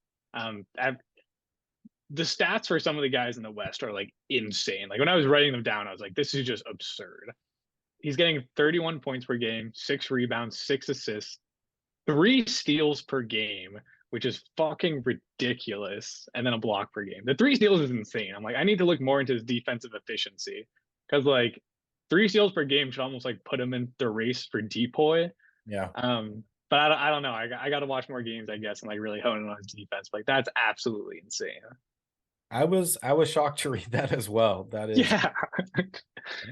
The stats for some of the guys in the West are like insane. Like when I was writing them down, I was like, this is just absurd. He's getting 31 points per game, 6 rebounds, 6 assists, 3 steals per game, which is fucking ridiculous, and then a block per game. The 3 steals is insane. I'm like, I need to look more into his defensive efficiency because like 3 steals per game should almost like put him in the race for depoy. Yeah. But I don't know. I got to watch more games, I guess, and like really hone in on his defense. Like that's absolutely insane. I was shocked to read that as well. That is, Yeah,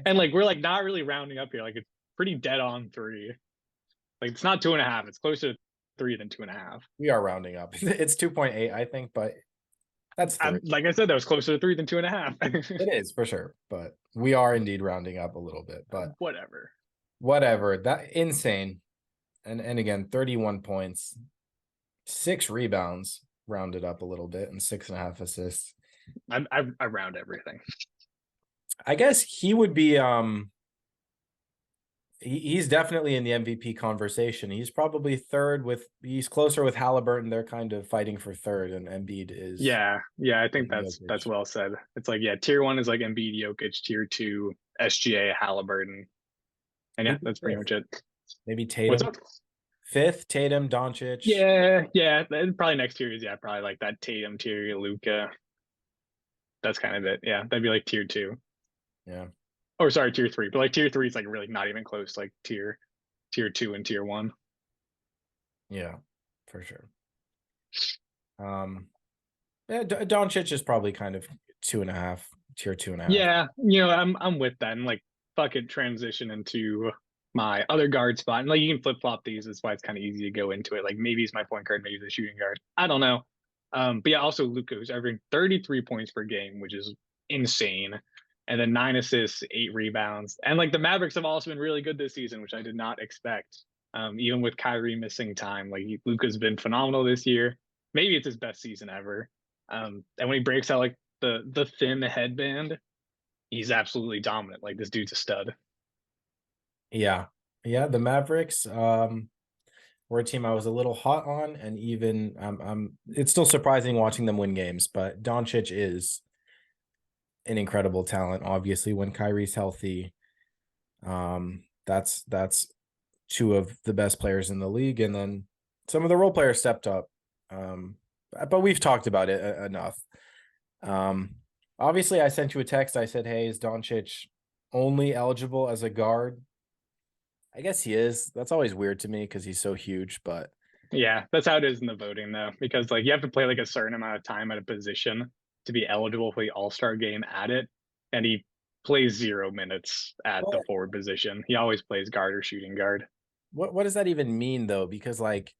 and like we're like not really rounding up here. Like it's pretty dead on 3. Like it's not 2.5. It's closer to 3 than 2.5. we are rounding up. It's 2.8, I think, but that's 3. Like I said, that was closer to 3 than 2.5. It is for sure, but we are indeed rounding up a little bit, but Whatever. whatever. That insane. And again, 31 points, 6 rebounds, rounded up a little bit, and 6.5 assists. I round everything. I guess he would be he's definitely in the MVP conversation. He's probably third he's closer with Halliburton. They're kind of fighting for third, and Embiid is Yeah, I think that's Jokic. well said. It's like tier 1 is like Embiid, Jokic, tier 2 SGA, Halliburton, and yeah, Maybe that's pretty fifth. much it. Maybe What's Tatum. up? Fifth, Tatum, Doncic. Yeah. Probably next tier is probably like that Tatum tier, Luca. That's kind of it. Yeah, that'd be like tier 2. Yeah. Or sorry, tier 3. But like tier 3 is like really not even close. Like tier 2 and tier 1. Yeah, for sure. Yeah, Doncic is probably kind of 2.5, tier 2.5. Yeah, I'm with that, and like fuck it, transition into my other guard spot, and like you can flip flop these. That's why it's kind of easy to go into it. Like maybe he's my point guard, maybe the shooting guard. I don't know. But yeah, also Luka, who's averaging 33 points per game, which is insane, and then 9 assists, 8 rebounds, and like the Mavericks have also been really good this season, which I did not expect. Even with Kyrie missing time, like Luka's been phenomenal this year. Maybe it's his best season ever. And when he breaks out like the thin headband, he's absolutely dominant. Like this dude's a stud. Yeah. Yeah, the Mavericks were a team I was a little hot on, and even it's still surprising watching them win games, but Doncic is an incredible talent. Obviously, when Kyrie's healthy, that's two of the best players in the league, and then some of the role players stepped up. But we've talked about it enough. Obviously, I sent you a text. I said, "Hey, is Doncic only eligible as a guard?" I guess he is. That's always weird to me because he's so huge, but Yeah, that's how it is in the voting though, because like you have to play like a certain amount of time at a position to be eligible for the All-Star game at it, and he plays 0 minutes at the what forward position. He always plays guard or shooting guard. what does that even mean though? Because like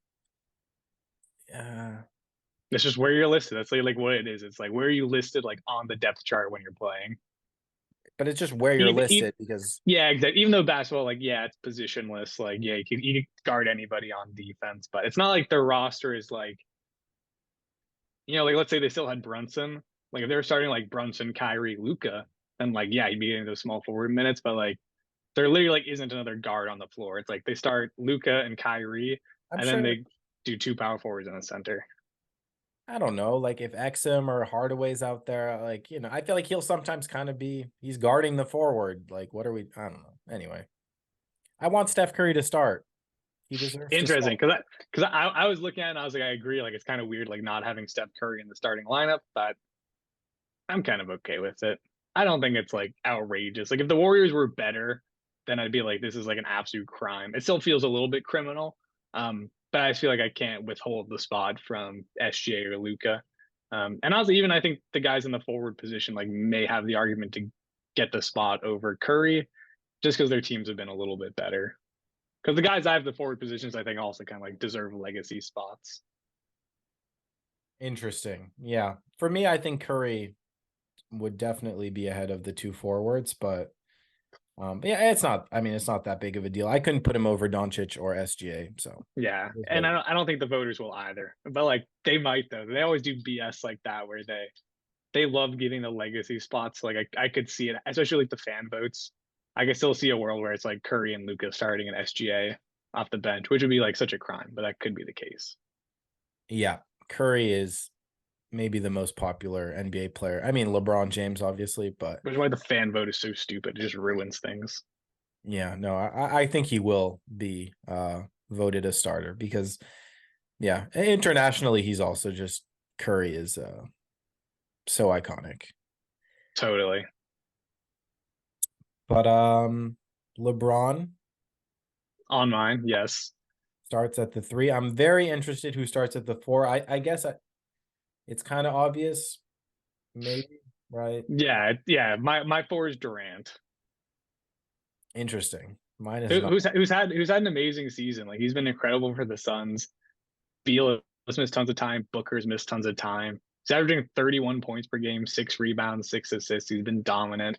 It's just where you're listed. That's like what it is. It's like where are you listed like on the depth chart when you're playing. but it's just where you're Even, listed because Yeah, exactly. Even though basketball, like, yeah, it's positionless. Like, yeah, you can guard anybody on defense, but it's not like their roster is like, like let's say they still had Brunson. Like if they were starting like Brunson, Kyrie, Luca, then like yeah, you'd be getting those small forward minutes. But like there literally like isn't another guard on the floor. It's like they start Luca and Kyrie, I'm and then sure they do two power forwards in the center. I don't know, like if Exum or Hardaway's out there, like I feel like he'll sometimes kind of he's guarding the forward. Like, what are we? I don't know. Anyway, I want Steph Curry to start. He deserves to start. Interesting, because I was looking at it and I was like, I agree. Like it's kind of weird, like not having Steph Curry in the starting lineup, but I'm kind of okay with it. I don't think it's like outrageous. Like if the Warriors were better, then I'd be like, this is like an absolute crime. It still feels a little bit criminal. But I feel like I can't withhold the spot from SGA or Luca. And also even I think the guys in the forward position like may have the argument to get the spot over Curry just because their teams have been a little bit better. Because the guys I have the forward positions, I think also kind of like deserve legacy spots. Interesting. Yeah. For me, I think Curry would definitely be ahead of the two forwards, but yeah, it's not that big of a deal. I couldn't put him over Doncic or SGA, so Yeah, it is what and it is. I don't think the voters will either. But like they might though. They always do BS like that where they love giving the legacy spots. Like I could see it, especially like the fan votes. I could still see a world where it's like Curry and Luca starting an SGA. off the bench, which would be like such a crime, but that could be the case. Yeah, Curry is maybe the most popular NBA player. I mean, LeBron James, obviously, but Which is why the fan vote is so stupid. It just ruins things. yeah, no, I think he will be voted a starter because yeah, internationally he's also just Curry is so iconic. Totally. But LeBron On mine, yes. starts at the 3. I'm very interested who starts at the 4. I guess it's kind of obvious, maybe, right? Yeah. My four is Durant. Interesting. Mine is Who, not. who's had an amazing season. Like he's been incredible for the Suns. Beal has missed tons of time. Booker's missed tons of time. He's averaging 31 points per game, 6 rebounds, 6 assists. He's been dominant.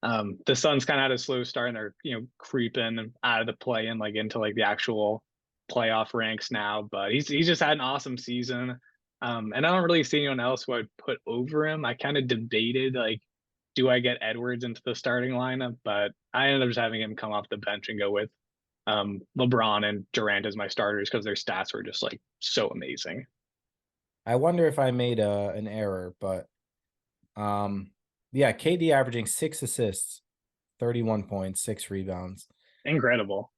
The Suns kind of had a slow start and they're, creeping out of the play and like into like the actual playoff ranks now. But he's just had an awesome season. And I don't really see anyone else who I'd put over him. I kind of debated like, do I get Edwards into the starting lineup? But I ended up just having him come off the bench and go with LeBron and Durant as my starters because their stats were just like so amazing. I wonder if I made an error, but yeah, KD averaging 6 assists, 31 points, 6 rebounds. Incredible.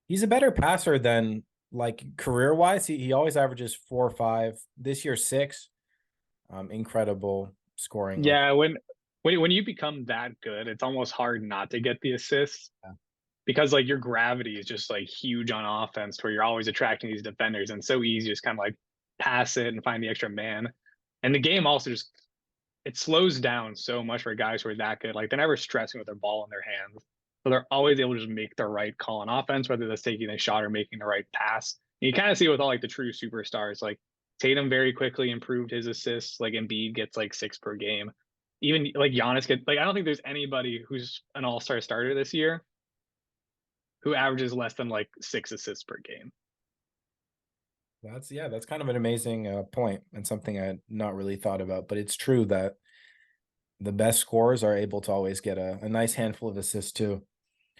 He's a better passer than like career wise. He always averages 4 or 5. This year 6. Incredible scoring. Like Yeah, when you become that good, it's almost hard not to get the assists yeah, because like your gravity is just like huge on offense where you're always attracting these defenders and so easy to just kind of like pass it and find the extra man. And the game also just it slows down so much for guys who are that good. Like they're never stressing with their ball in their hands. So they're always able to just make the right call on offense, whether that's taking a shot or making the right pass. And you kind of see it with all like the true superstars. Like Tatum very quickly improved his assists. Like Embiid gets like 6 per game. Even like Giannis get like I don't think there's anybody who's an all-star starter this year who averages less than like 6 assists per game. that's kind of an amazing point and something I had not really thought about. But it's true that the best scorers are able to always get a nice handful of assists too. Yep.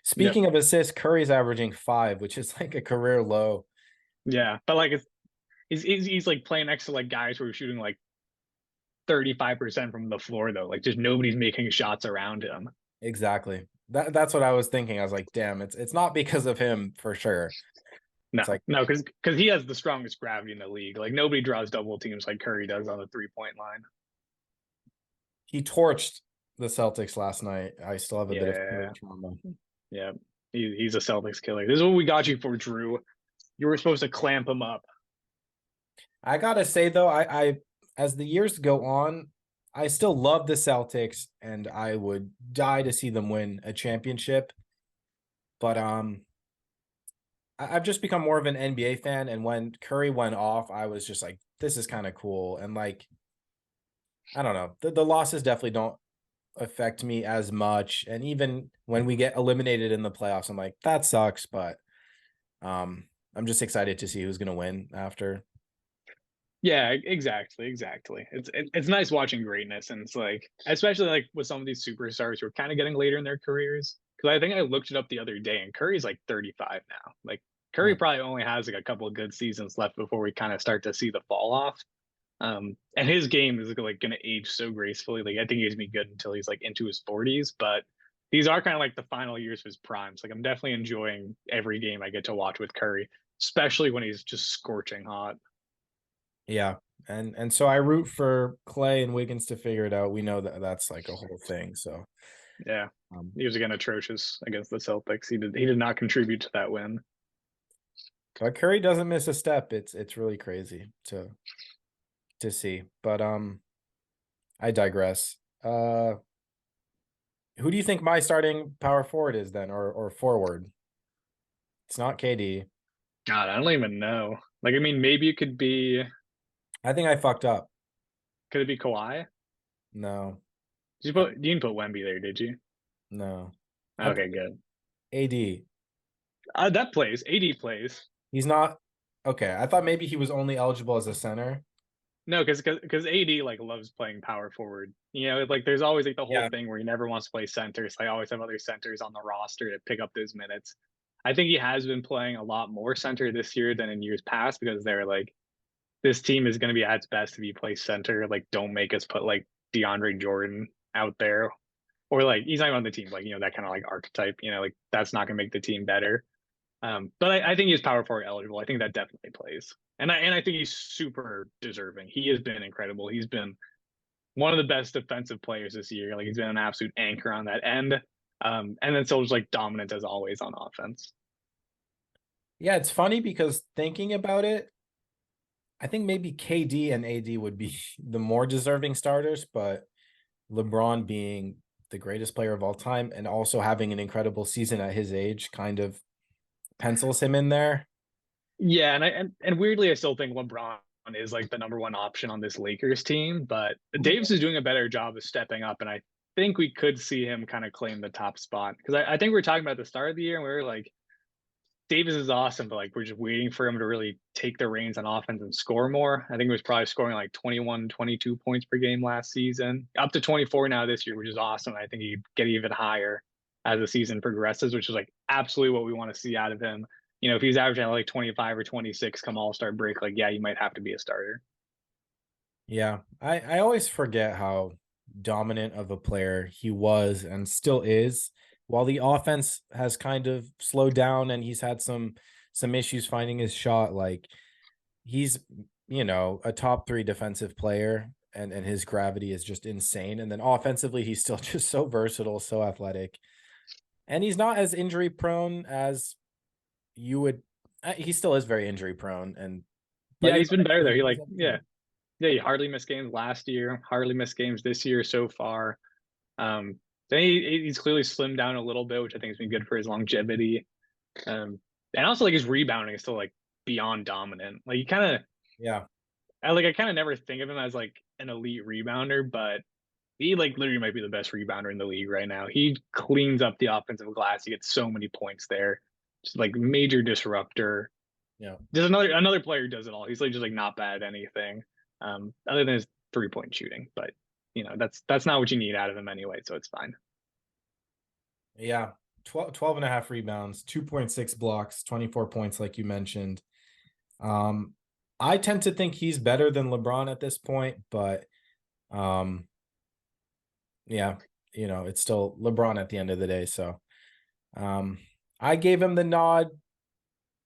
Speaking of assists, Curry's averaging 5, which is like a career low. Yeah. But like he's like playing next to like guys who are shooting like 35% from the floor though. Like just nobody's making shots around him. Exactly. That's what I was thinking. I was like, damn, it's not because of him for sure. No, It's like no, because he has the strongest gravity in the league. Like nobody draws double teams like Curry does on the 3 point line. he torched the Celtics last night. I still have a bit of Yeah, trauma. yeah. He's a Celtics killer. This is what we got you for, Drew. You were supposed to clamp him up. I gotta say though, I as the years go on, I still love the Celtics and I would die to see them win a championship. But I've just become more of an NBA fan, and when Curry went off, I was just like, this is kind of cool. And like, I don't know, the losses definitely don't affect me as much. And even when we get eliminated in the playoffs, I'm like, that sucks. But I'm just excited to see who's gonna win after. Yeah, exactly. It's nice watching greatness, and it's like, especially like with some of these superstars who are kind of getting later in their careers. Because I think I looked it up the other day, and Curry's like 35 now. Like Curry Yeah. probably only has like a couple of good seasons left before we kind of start to see the fall off. And his game is like going to age so gracefully. Like I think he's gonna be good until he's like into his 40s, but these are kind of like the final years of his primes. Like I'm definitely enjoying every game I get to watch with Curry, especially when he's just scorching hot. Yeah. And so I root for Clay and Wiggins to figure it out. We know that that's like a whole thing. So Yeah, um, he was again atrocious against the Celtics. He did not contribute to that win. but Curry doesn't miss a step. It's really crazy to see. But I digress. Who do you think my starting power forward is then, or forward? It's not KD. God, I don't even know. Like I mean, maybe it I think I fucked up. could it be Kawhi? No, You didn't put Wemby there, did you? no. I put Okay, good. AD. That plays. AD plays. He's not okay. I thought maybe he was only eligible as a center. No, because AD like loves playing power forward. Like there's always like the whole Yeah. thing where he never wants to play center, so I always have other centers on the roster to pick up those minutes. I think he has been playing a lot more center this year than in years past because they're like, this team is going to be at its best if you play center. Like, don't make us put like DeAndre Jordan out there, or like he's not even on the team. Like, that kind of like archetype. Like that's not going to make the team better. But I think he's power forward eligible. I think that definitely plays, and I think he's super deserving. He has been incredible. He's been one of the best defensive players this year. Like he's been an absolute anchor on that end. And then still just like dominant as always on offense. Yeah, it's funny because thinking about it, I think maybe KD and AD would be the more deserving starters, but LeBron being the greatest player of all time and also having an incredible season at his age kind of pencils him in there. Yeah, and weirdly, I still think LeBron is like the number one option on this Lakers team, but Davis is doing a better job of stepping up, and I think we could see him kind of claim the top spot because I think we were talking about at the start of the year, and we were like, Davis is awesome, but like we're just waiting for him to really take the reins on offense and score more. I think he was probably scoring like 21, 22 points per game last season, up to 24 now this year, which is awesome. I think he'd get even higher as the season progresses, which is like absolutely what we want to see out of him. If he's averaging like 25 or 26 come All-Star break, like, yeah, you might have to be a starter. Yeah, I always forget how dominant of a player he was and still is. While the offense has kind of slowed down and he's had some issues finding his shot, like he's a top 3 defensive player and his gravity is just insane. And then offensively, he's still just so versatile, so athletic. And he's not as injury prone as you would. He still is very injury prone, and but Yeah, he's been better there. He like, yeah. yeah, he hardly missed games last year, hardly missed games this year so far. Then he's clearly slimmed down a little bit, which I think has been good for his longevity. And also like his rebounding is still like beyond dominant. Like you kind of, Yeah. I kind of never think of him as like an elite rebounder, but he like literally might be the best rebounder in the league right now. He cleans up the offensive glass. He gets so many points there. Just like major disruptor. Yeah. There's another player who does it all. He's like just like not bad at anything, other than his 3-point shooting. But that's not what you need out of him anyway, so it's fine. Yeah. 12 and a half rebounds, 2.6 blocks, 24 points, like you mentioned. I tend to think he's better than LeBron at this point, but yeah, it's still LeBron at the end of the day. So I gave him the nod,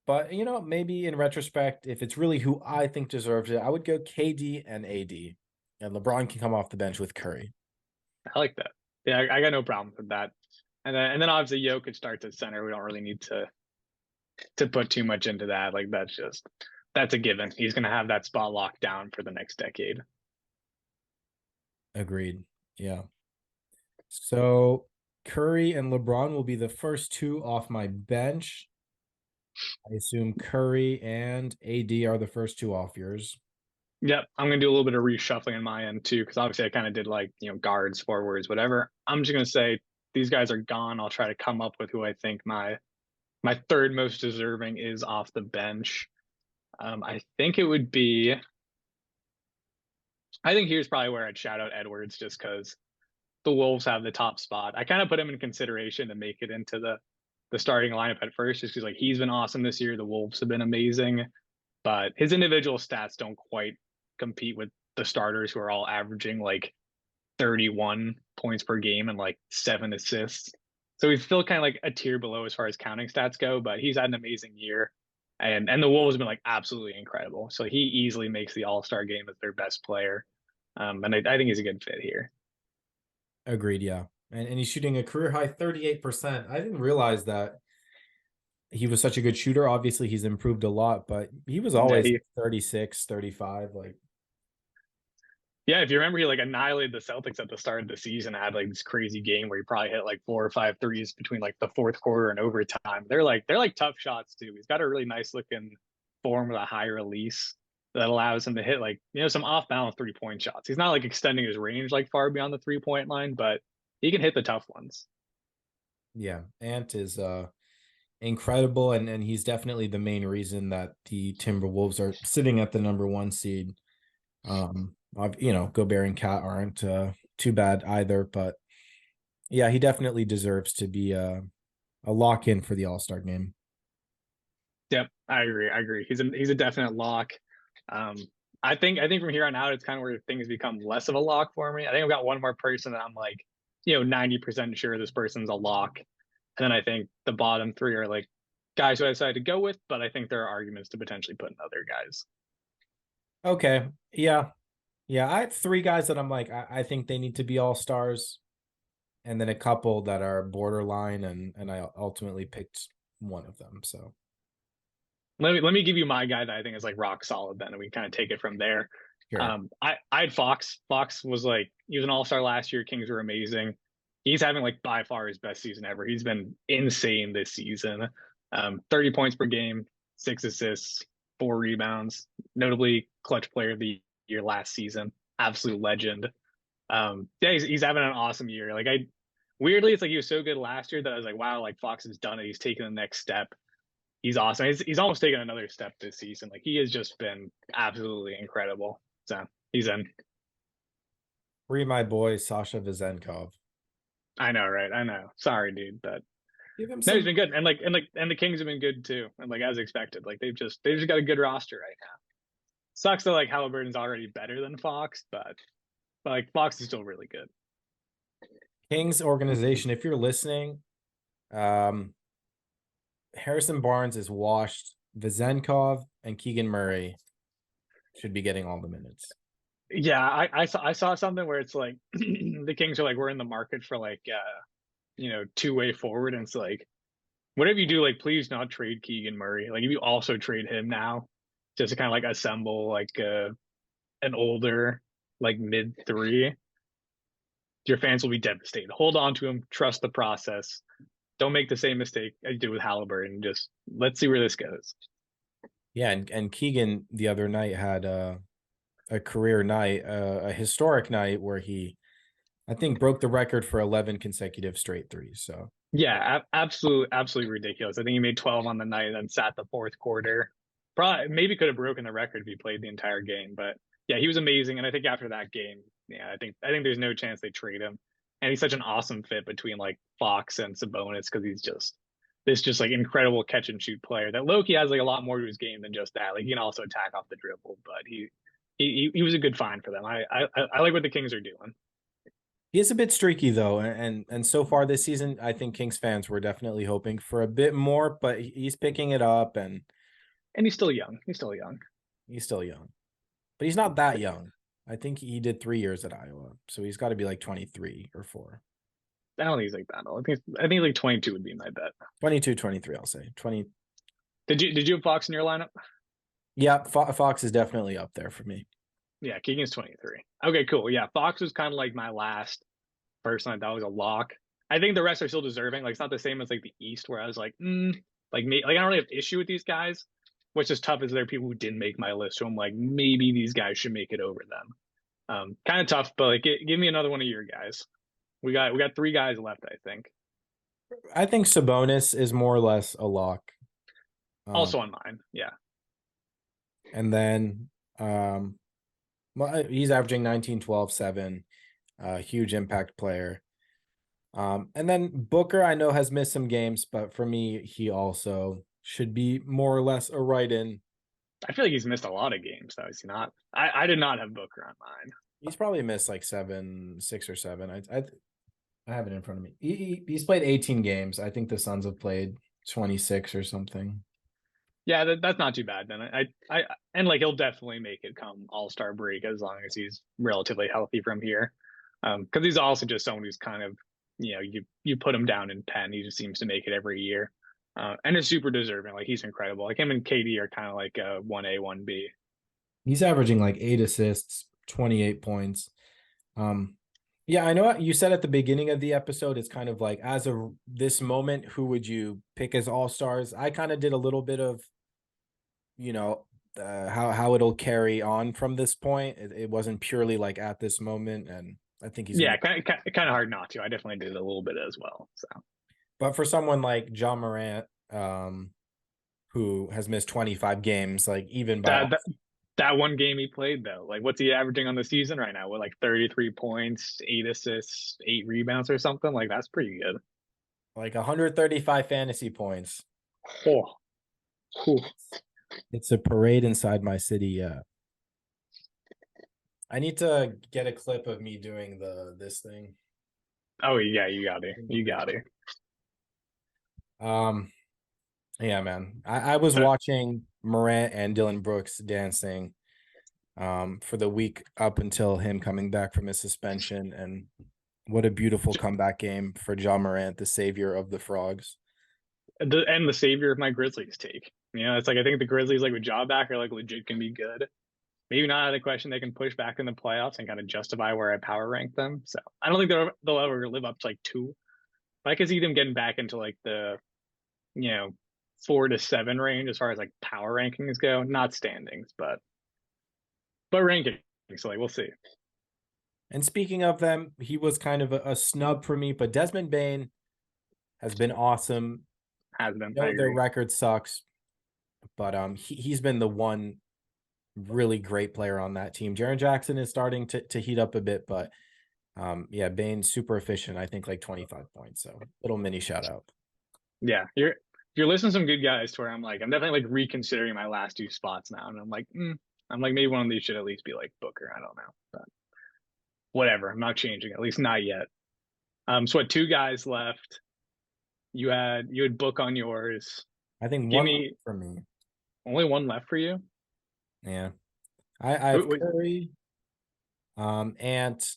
but maybe in retrospect, if it's really who I think deserves it, I would go KD and AD. And LeBron can come off the bench with Curry. I like that. Yeah, I got no problem with that. And then obviously Jokic starts at center. We don't really need to put too much into that. Like that's a given. He's gonna have that spot locked down for the next decade. Agreed. Yeah. So Curry and LeBron will be the first 2 off my bench. I assume Curry and AD are the first 2 off yours. Yep, I'm gonna do a little bit of reshuffling in my end too, because obviously I kind of did like guards, forwards, whatever. I'm just gonna say these guys are gone. I'll try to come up with who I think my third most deserving is off the bench. I think it would be. I think here's probably where I'd shout out Edwards just because the Wolves have the top spot. I kind of put him in consideration to make it into the starting lineup at first, just because like he's been awesome this year. The Wolves have been amazing, but his individual stats don't quite compete with the starters who are all averaging like 31 points per game and like 7 assists. So he's still kind of like a tier below as far as counting stats go, but he's had an amazing year. And the Wolves have been like absolutely incredible. So he easily makes the All-Star game as their best player. And I think he's a good fit here. Agreed, yeah. And he's shooting a career high 38%. I didn't realize that he was such a good shooter. Obviously, he's improved a lot, but he was Yeah, always 36, 35. Like, yeah, if you remember, he like annihilated the Celtics at the start of the season. Had like this crazy game where he probably hit like 4 or 5 threes between like the fourth quarter and overtime. They're like tough shots too. He's got a really nice looking form with a high release that allows him to hit like some off balance 3-point shots. He's not like extending his range like far beyond the 3-point line, but he can hit the tough ones. yeah, Ant is incredible, and he's definitely the main reason that the Timberwolves are sitting at the number 1 seed. Gobert and Cat aren't too bad either, but yeah, he definitely deserves to be a lock in for the All-Star game. Yep, I agree. I agree. He's a definite lock. Um, I think from here on out, it's kind of where things become less of a lock for me. I think I've got one more person that I'm like, 90% sure this person's a lock. And then I think the bottom three are like guys who I decided to go with, but I think there are arguments to potentially put in other guys. Okay. Yeah. Yeah. I have three guys that I'm like, I think they need to be all stars. And then a couple that are borderline, and I ultimately picked one of them. So Let me give you my guy that I think is like rock solid then, and we kind of take it from there. sure. I had Fox. Fox was like he was an all-star last year. Kings were amazing. He's having like by far his best season ever. He's been insane this season. 30 points per game, 6 assists, 4 rebounds, notably clutch player of the year last season. Absolute legend. Yeah, he's having an awesome year. Like I weirdly, it's like he was so good last year that I was like, wow, like Fox has done it. He's taken the next step. He's awesome. He's almost taken another step this season. Like he has just been absolutely incredible. So he's in. Free my boy, Sasha Vezenkov. I know, right? I know. Sorry, dude, but Give him no, he's some. been good, and the Kings have been good too, and like as expected. Like they've just got a good roster right now. Sucks that like Halliburton's already better than Fox, but like Fox is still really good. Kings organization, if you're listening, um, Harrison Barnes is washed. Vezenkov and Keegan Murray should be getting all the minutes. Yeah, I saw something where it's like the Kings are like we're in the market for like two-way forward, and it's like whatever you do, like please not trade Keegan Murray. Like if you also trade him now, just to kind of like assemble like an older like mid three, your fans will be devastated. Hold on to him, trust the process. Don't make the same mistake as you did with Halliburton. Just let's see where this goes. Yeah, and Keegan the other night had a career night, a historic night where he, I think, broke the record for 11 consecutive straight threes. So Yeah, absolutely ridiculous. I think he made 12 on the night and then sat the fourth quarter. Probably maybe could have broken the record if he played the entire game, but yeah, he was amazing. And I think after that game, yeah, I think there's no chance they trade him. And he's such an awesome fit between like Fox and Sabonis because he's just this just like incredible catch and shoot player that Loki has like a lot more to his game than just that. Like he can also attack off the dribble, but he was a good find for them. I like what the Kings are doing. he is a bit streaky though, and so far this season, I think Kings fans were definitely hoping for a bit more, but he's picking it up, and And he's still young. He's still young. he's still young, but he's not that young. I think he did 3 years at Iowa, so he's got to be like 23 or 4. I don't think he's like that old. I think like 22 would be my bet. 22, 23, I'll say 20. Did you have Fox in your lineup? Yeah, Fox is definitely up there for me. Yeah, Keegan's 23. Okay, cool. Yeah, Fox was kind of like my last person I thought was a lock. I think the rest are still deserving. Like it's not the same as like the East where I was like, like me, like I don't really have issue with these guys. What's just tough is there are people who didn't make my list, so I'm like, maybe these guys should make it over them. Kind of tough, but like, give me another one of your guys. We got 3 guys left, I think. I think Sabonis is more or less a lock. Also on mine, yeah. And then well, he's averaging 19, 12, 7. Huge impact player. And then Booker, I know, has missed some games, but for me, he also should be more or less a write-in. I feel like he's missed a lot of games though. Is he not? I did not have Booker on mine. He's probably missed like 6 or 7. I have it in front of me. He's played 18 games. I think the Suns have played 26 or something. Yeah, that's not too bad then. I and like he'll definitely make it come All-Star break as long as he's relatively healthy from here. Because he's also just someone who's kind of, you put him down in 10, he just seems to make it every year. And is super deserving. Like he's incredible. Like him and KD are kind of like a 1A, 1B. He's averaging like 8 assists, 28 points. Yeah, I know what you said at the beginning of the episode. It's kind of like, as of this moment, who would you pick as all stars? I kind of did a little bit of, you know, how it'll carry on from this point. It wasn't purely like at this moment, and I think he's Yeah, gonna. kind of hard not to. I definitely did a little bit as well. So But for someone like John Morant, who has missed 25 games, like even by that that one game he played though, like what's he averaging on the season right now? With like 33 points, 8 assists, 8 rebounds or something? Like that's pretty good. like 135 fantasy points, Oh, Cool. It's a parade inside my city. Yeah. I need to get a clip of me doing this thing. Oh yeah, you got it. You got it. Um, yeah, man. I was watching Morant and Dylan Brooks dancing for the week up until him coming back from his suspension, and what a beautiful comeback game for Ja Morant, the savior of the Frogs. And the savior of my Grizzlies take. It's like I think the Grizzlies, like with Ja back, are like legit can be good. Maybe not out of the question they can push back in the playoffs and kind of justify where I power rank them. So I don't think they'll ever live up to like two. But I can see them getting back into like the you know 4 to 7 range as far as like power rankings go, not standings, but rankings. So like we'll see. And speaking of them, he was kind of a snub for me, but Desmond Bain has been awesome. Has been. I No, their agree. record sucks, but he's been the one really great player on that team. Jaren Jackson is starting to heat up a bit, but yeah, Bain's super efficient. I think like 25 points. So little mini shout out. Yeah, you're listening to some good guys to where I'm definitely like reconsidering my last two spots now, and I'm like maybe one of these should at least be like Booker. I don't know, but whatever. I'm not changing, at least not yet. So what? Two guys left. You had Book on yours. I think Give one me for me. only one left for you. Yeah. I have Wait, Curry, Ant,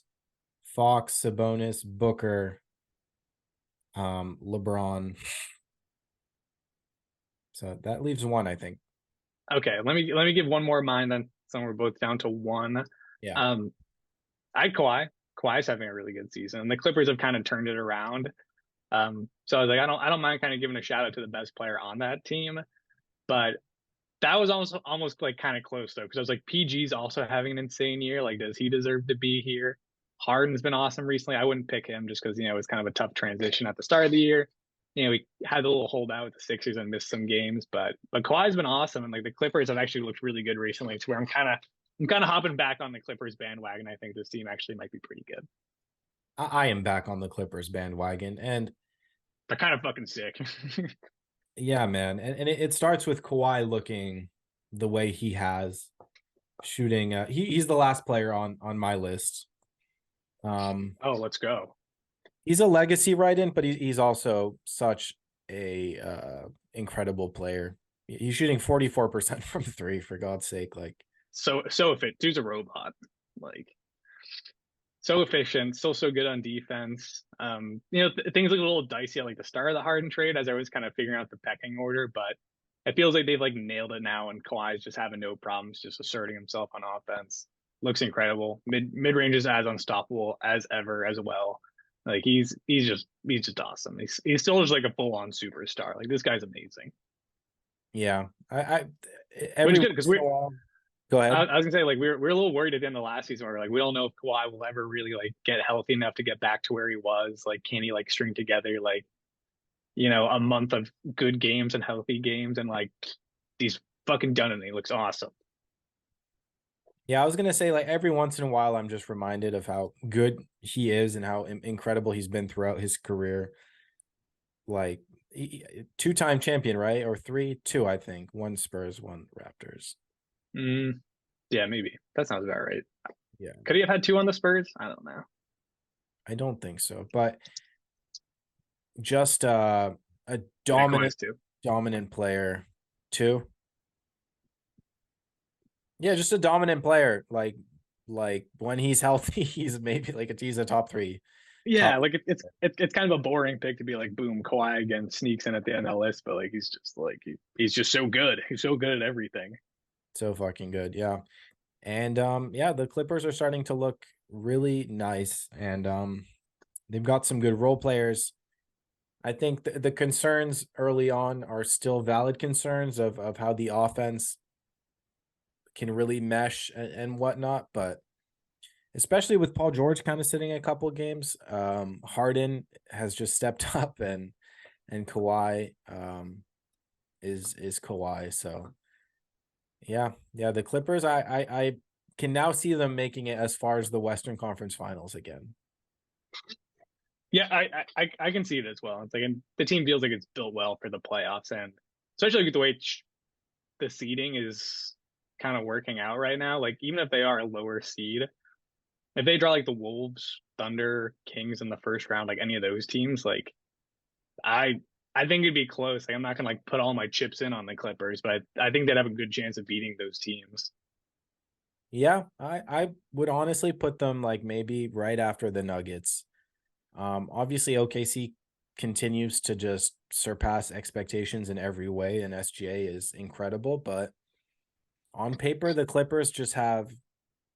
Fox, Sabonis, Booker, LeBron. So that leaves one, I think. okay, let me give one more of mine then. So we're both down to one. Yeah. Um, I had Kawhi. Kawhi's having a really good season. And the Clippers have kind of turned it around. So I was like, I don't mind kind of giving a shout out to the best player on that team, but that was almost like kind of close though, because I was like, PG's also having an insane year. Like, does he deserve to be here? Harden's been awesome recently. I wouldn't pick him just because it was kind of a tough transition at the start of the year. We had a little holdout with the Sixers and missed some games, but Kawhi's been awesome, and like the Clippers have actually looked really good recently. It's where I'm kind of hopping back on the Clippers bandwagon. I think this team actually might be pretty good. I am back on the Clippers bandwagon. And They're kind of fucking sick. yeah, man. And it starts with Kawhi looking the way he has, shooting. He's the last player on my list. Oh, let's go. He's a legacy right in, but he's also such a incredible player. He's shooting 44% from three, for God's sake. Like, So if it dude's a robot, like so efficient, still so good on defense. Things look a little dicey at like the start of the Harden trade as I was kind of figuring out the pecking order, but it feels like they've like nailed it now, and Kawhi's just having no problems just asserting himself on offense. Looks incredible. Mid range is as unstoppable as ever as well. Like he's just awesome. He's still just like a full on superstar. Like this guy's amazing. yeah, I Which every is good because once in a while. Go I, ahead. I was gonna say like we're a little worried at the end of last season where we're like we don't know if Kawhi will ever really like get healthy enough to get back to where he was. Like can he like string together like a month of good games and healthy games, and like he's fucking done it and he looks awesome. Yeah, I was gonna say like every once in a while, I'm just reminded of how good he is and how incredible he's been throughout his career. Like two-time champion, right? Or three, two, I think. One Spurs, one Raptors. Mm, yeah, maybe that sounds about right. Yeah, Could he have had two on the Spurs? I don't know. I don't think so, but just a Yeah, dominant, Kawhi's too. dominant player. Two. Yeah, just a dominant player. Like when he's healthy, he's maybe like he's a top three. Top. Yeah, like it's kind of a boring pick to be like, boom, Kawhi again sneaks in at the end of the list, but like he's just so good. He's so good at everything. So fucking good. Yeah. And yeah, the Clippers are starting to look really nice, and they've got some good role players. I think the concerns early on are still valid concerns of how the offense can really mesh and whatnot, but especially with Paul George kind of sitting a couple games, Harden has just stepped up, and Kawhi is Kawhi. So yeah, the Clippers, I can now see them making it as far as the Western Conference Finals again. Yeah, I can see it as well. It's like and the team feels like it's built well for the playoffs, and especially with the way the seeding is kind of working out right now. Like even if they are a lower seed, if they draw like the Wolves, Thunder, Kings in the first round, like any of those teams, like I I think it'd be close. Like I'm not gonna like put all my chips in on the Clippers, but I think they'd have a good chance of beating those teams. Yeah, I would honestly put them like maybe right after the Nuggets. Obviously OKC continues to just surpass expectations in every way, and SGA is incredible, but on paper, the Clippers just have,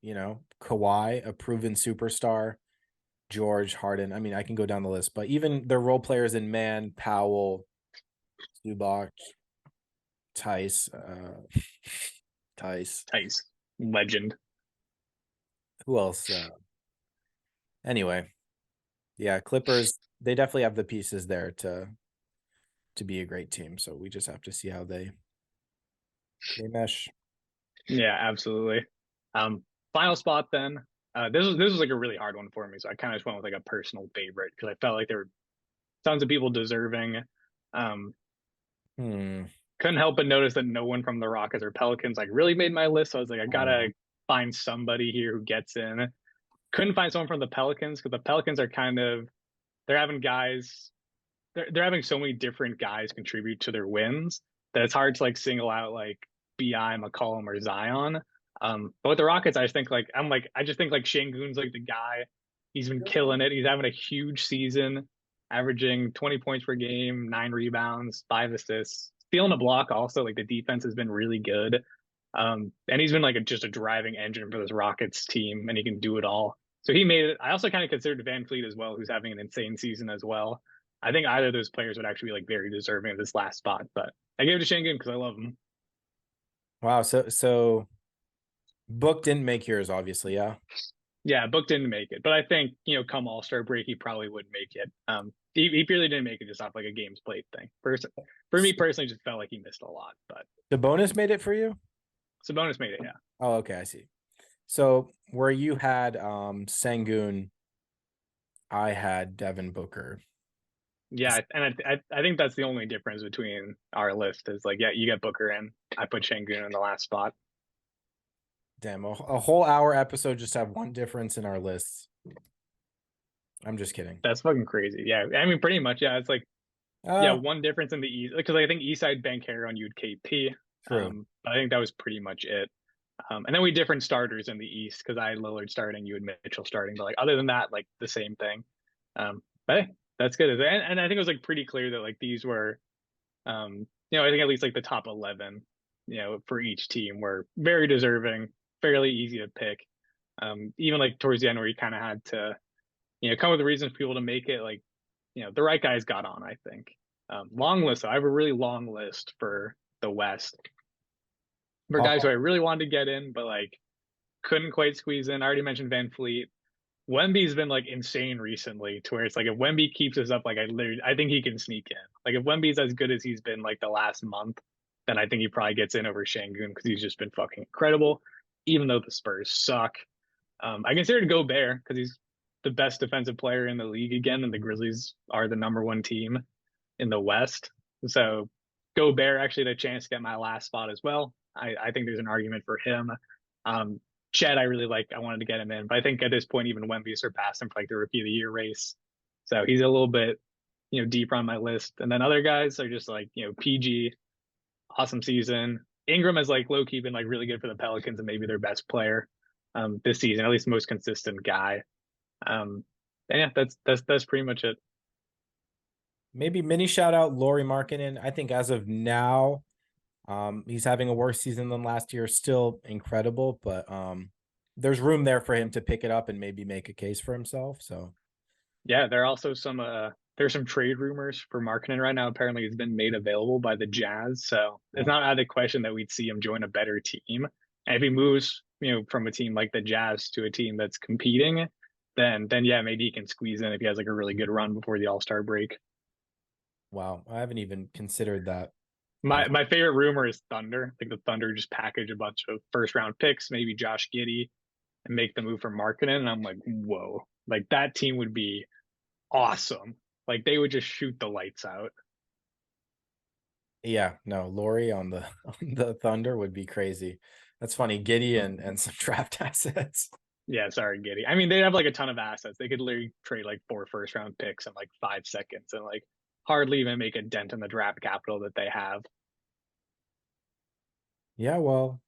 Kawhi, a proven superstar, George, Harden. I mean, I can go down the list, but even their role players in Man, Powell, Zubac, Tice, Tice. Tice, legend. Who else? Anyway, yeah, Clippers. They definitely have the pieces there to be a great team. So we just have to see how they mesh. Yeah, absolutely. Um, Final spot then. This was like a really hard one for me, so I kind of just went with like a personal favorite because I felt like there were tons of people deserving. Um, Hmm. couldn't help but notice that no one from the Rockets or Pelicans like really made my list. So I was like, I gotta find somebody here who gets in. Couldn't find someone from the Pelicans because the Pelicans are kind of they're having guys they're having so many different guys contribute to their wins that it's hard to like single out like BI, McCollum, or Zion. But with the Rockets, I just think like I just think like Şengün's like the guy. He's been killing it. He's having a huge season, averaging 20 points per game, 9 rebounds, 5 assists, stealing a block. Also, like the defense has been really good. And he's been like just a driving engine for this Rockets team, and he can do it all. So he made it. I also kind of considered Van Fleet as well, who's having an insane season as well. I think either of those players would actually be like very deserving of this last spot, but I gave it to Şengün because I love him. Wow. So Book didn't make yours, obviously. Yeah. Yeah, Book didn't make it, but I think come All Star break, he probably would make it. He purely didn't make it just off like a games played thing. For me personally, just felt like he missed a lot, but The bonus made it for you. Sabonis made it. Yeah, Oh, okay, I see. So where you had Sengun, I had Devin Booker. yeah, and I think that's the only difference between our list is like, yeah, you get Booker in, I put Şengün in the last spot. Damn, a whole hour episode just have one difference in our lists. I'm just kidding. That's fucking crazy. Yeah, I mean, pretty much. Yeah, it's like yeah, Uh, one difference in the East because I think Eastside Bankero and you'd KP. true. But I think that was pretty much it. And then we different starters in the East because I had Lillard starting, you had Mitchell starting. But like other than that, like the same thing. But hey, that's good. And I think it was like pretty clear that like these were, I think at least like the top 11, for each team were very deserving, fairly easy to pick. Even like towards the end where you kind of had to, come with the reasons for people to make it. Like, the right guys got on. I think. Long list. So I have a really long list for the West for guys who I really wanted to get in, but like couldn't quite squeeze in. I already mentioned Van Fleet. Wemby's been like insane recently to where it's like if Wemby keeps us up, like I think he can sneak in. Like if Wemby's as good as he's been like the last month, then I think he probably gets in over Şengün because he's just been fucking incredible, even though the Spurs suck. I consider Gobert because he's the best defensive player in the league again, and the Grizzlies are the number one team in the West. So Gobert actually had a chance to get my last spot as well. I think there's an argument for him. Um, Chet, I really like. I wanted to get him in, but I think at this point, even Wemby surpassed him for like the Rookie of the Year race. So he's a little bit, deeper on my list. And then other guys are just like, PG, awesome season. Ingram has like low key been like really good for the Pelicans and maybe their best player this season, at least most consistent guy. And yeah, that's pretty much it. Maybe mini shout out Laurie Markkinen. I think as of now, he's having a worse season than last year. Still incredible, but there's room there for him to pick it up and maybe make a case for himself. So Yeah, there are also some there's some trade rumors for Markkinen right now. Apparently, he's been made available by the Jazz, so it's not out of the question that we'd see him join a better team. And if he moves, from a team like the Jazz to a team that's competing, then yeah, maybe he can squeeze in if he has like a really good run before the All Star break. wow, I haven't even considered that. My favorite rumor is Thunder. I think the Thunder just package a bunch of first round picks, maybe Josh Giddey, and make the move for Markkinen. And I'm like, whoa, like that team would be awesome. Like they would just shoot the lights out. Yeah, no, Laurie on the on the Thunder would be crazy. That's funny. Giddy and some draft assets. Yeah, sorry, Giddy. I mean, they have like a ton of assets. They could literally trade like 4 first round picks in like 5 seconds and like hardly even make a dent in the draft capital that they have. Yeah, well,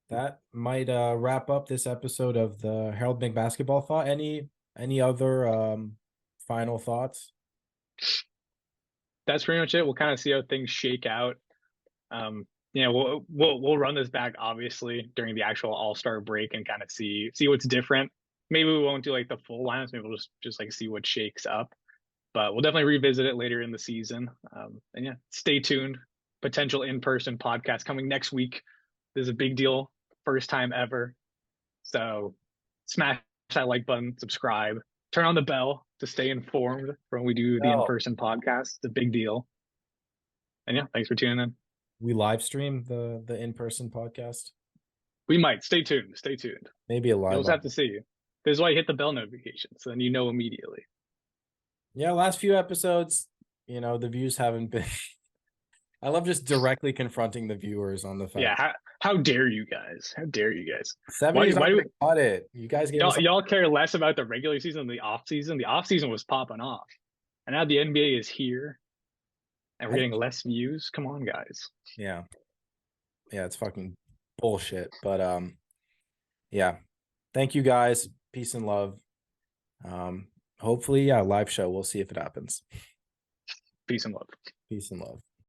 that might wrap up this episode of the Harold Mink Basketball Thought. Any other final thoughts? That's pretty much it. We'll kind of see how things shake out. We'll run this back obviously during the actual All-Star break and kind of see what's different. Maybe we won't do like the full lineups. Maybe we'll just like see what shakes up. But we'll definitely revisit it later in the season. And yeah, stay tuned. Potential in-person podcast coming next week. This is a big deal. First time ever. So smash that like button, subscribe, turn on the bell to stay informed when we do the Oh, in-person podcast. It's a big deal. And yeah, thanks for tuning in. we live stream the in-person podcast. We might. Stay tuned. Stay tuned. Maybe a You'll live just have up. to see. This is why you hit the bell notification, so then you know immediately. Yeah, last few episodes, the views haven't been I love just directly confronting the viewers on the Yeah, fact. how dare you guys? How dare you guys? Why 70's why not do gonna cut it. You guys gave us y'all care less about the regular season than the off season? The off season was popping off. And now the NBA is here and we're I getting think, less views. Come on, guys. yeah. Yeah, it's fucking bullshit. But yeah. Thank you guys. Peace and love. Hopefully, yeah, live show. We'll see if it happens. Peace and love. Peace and love.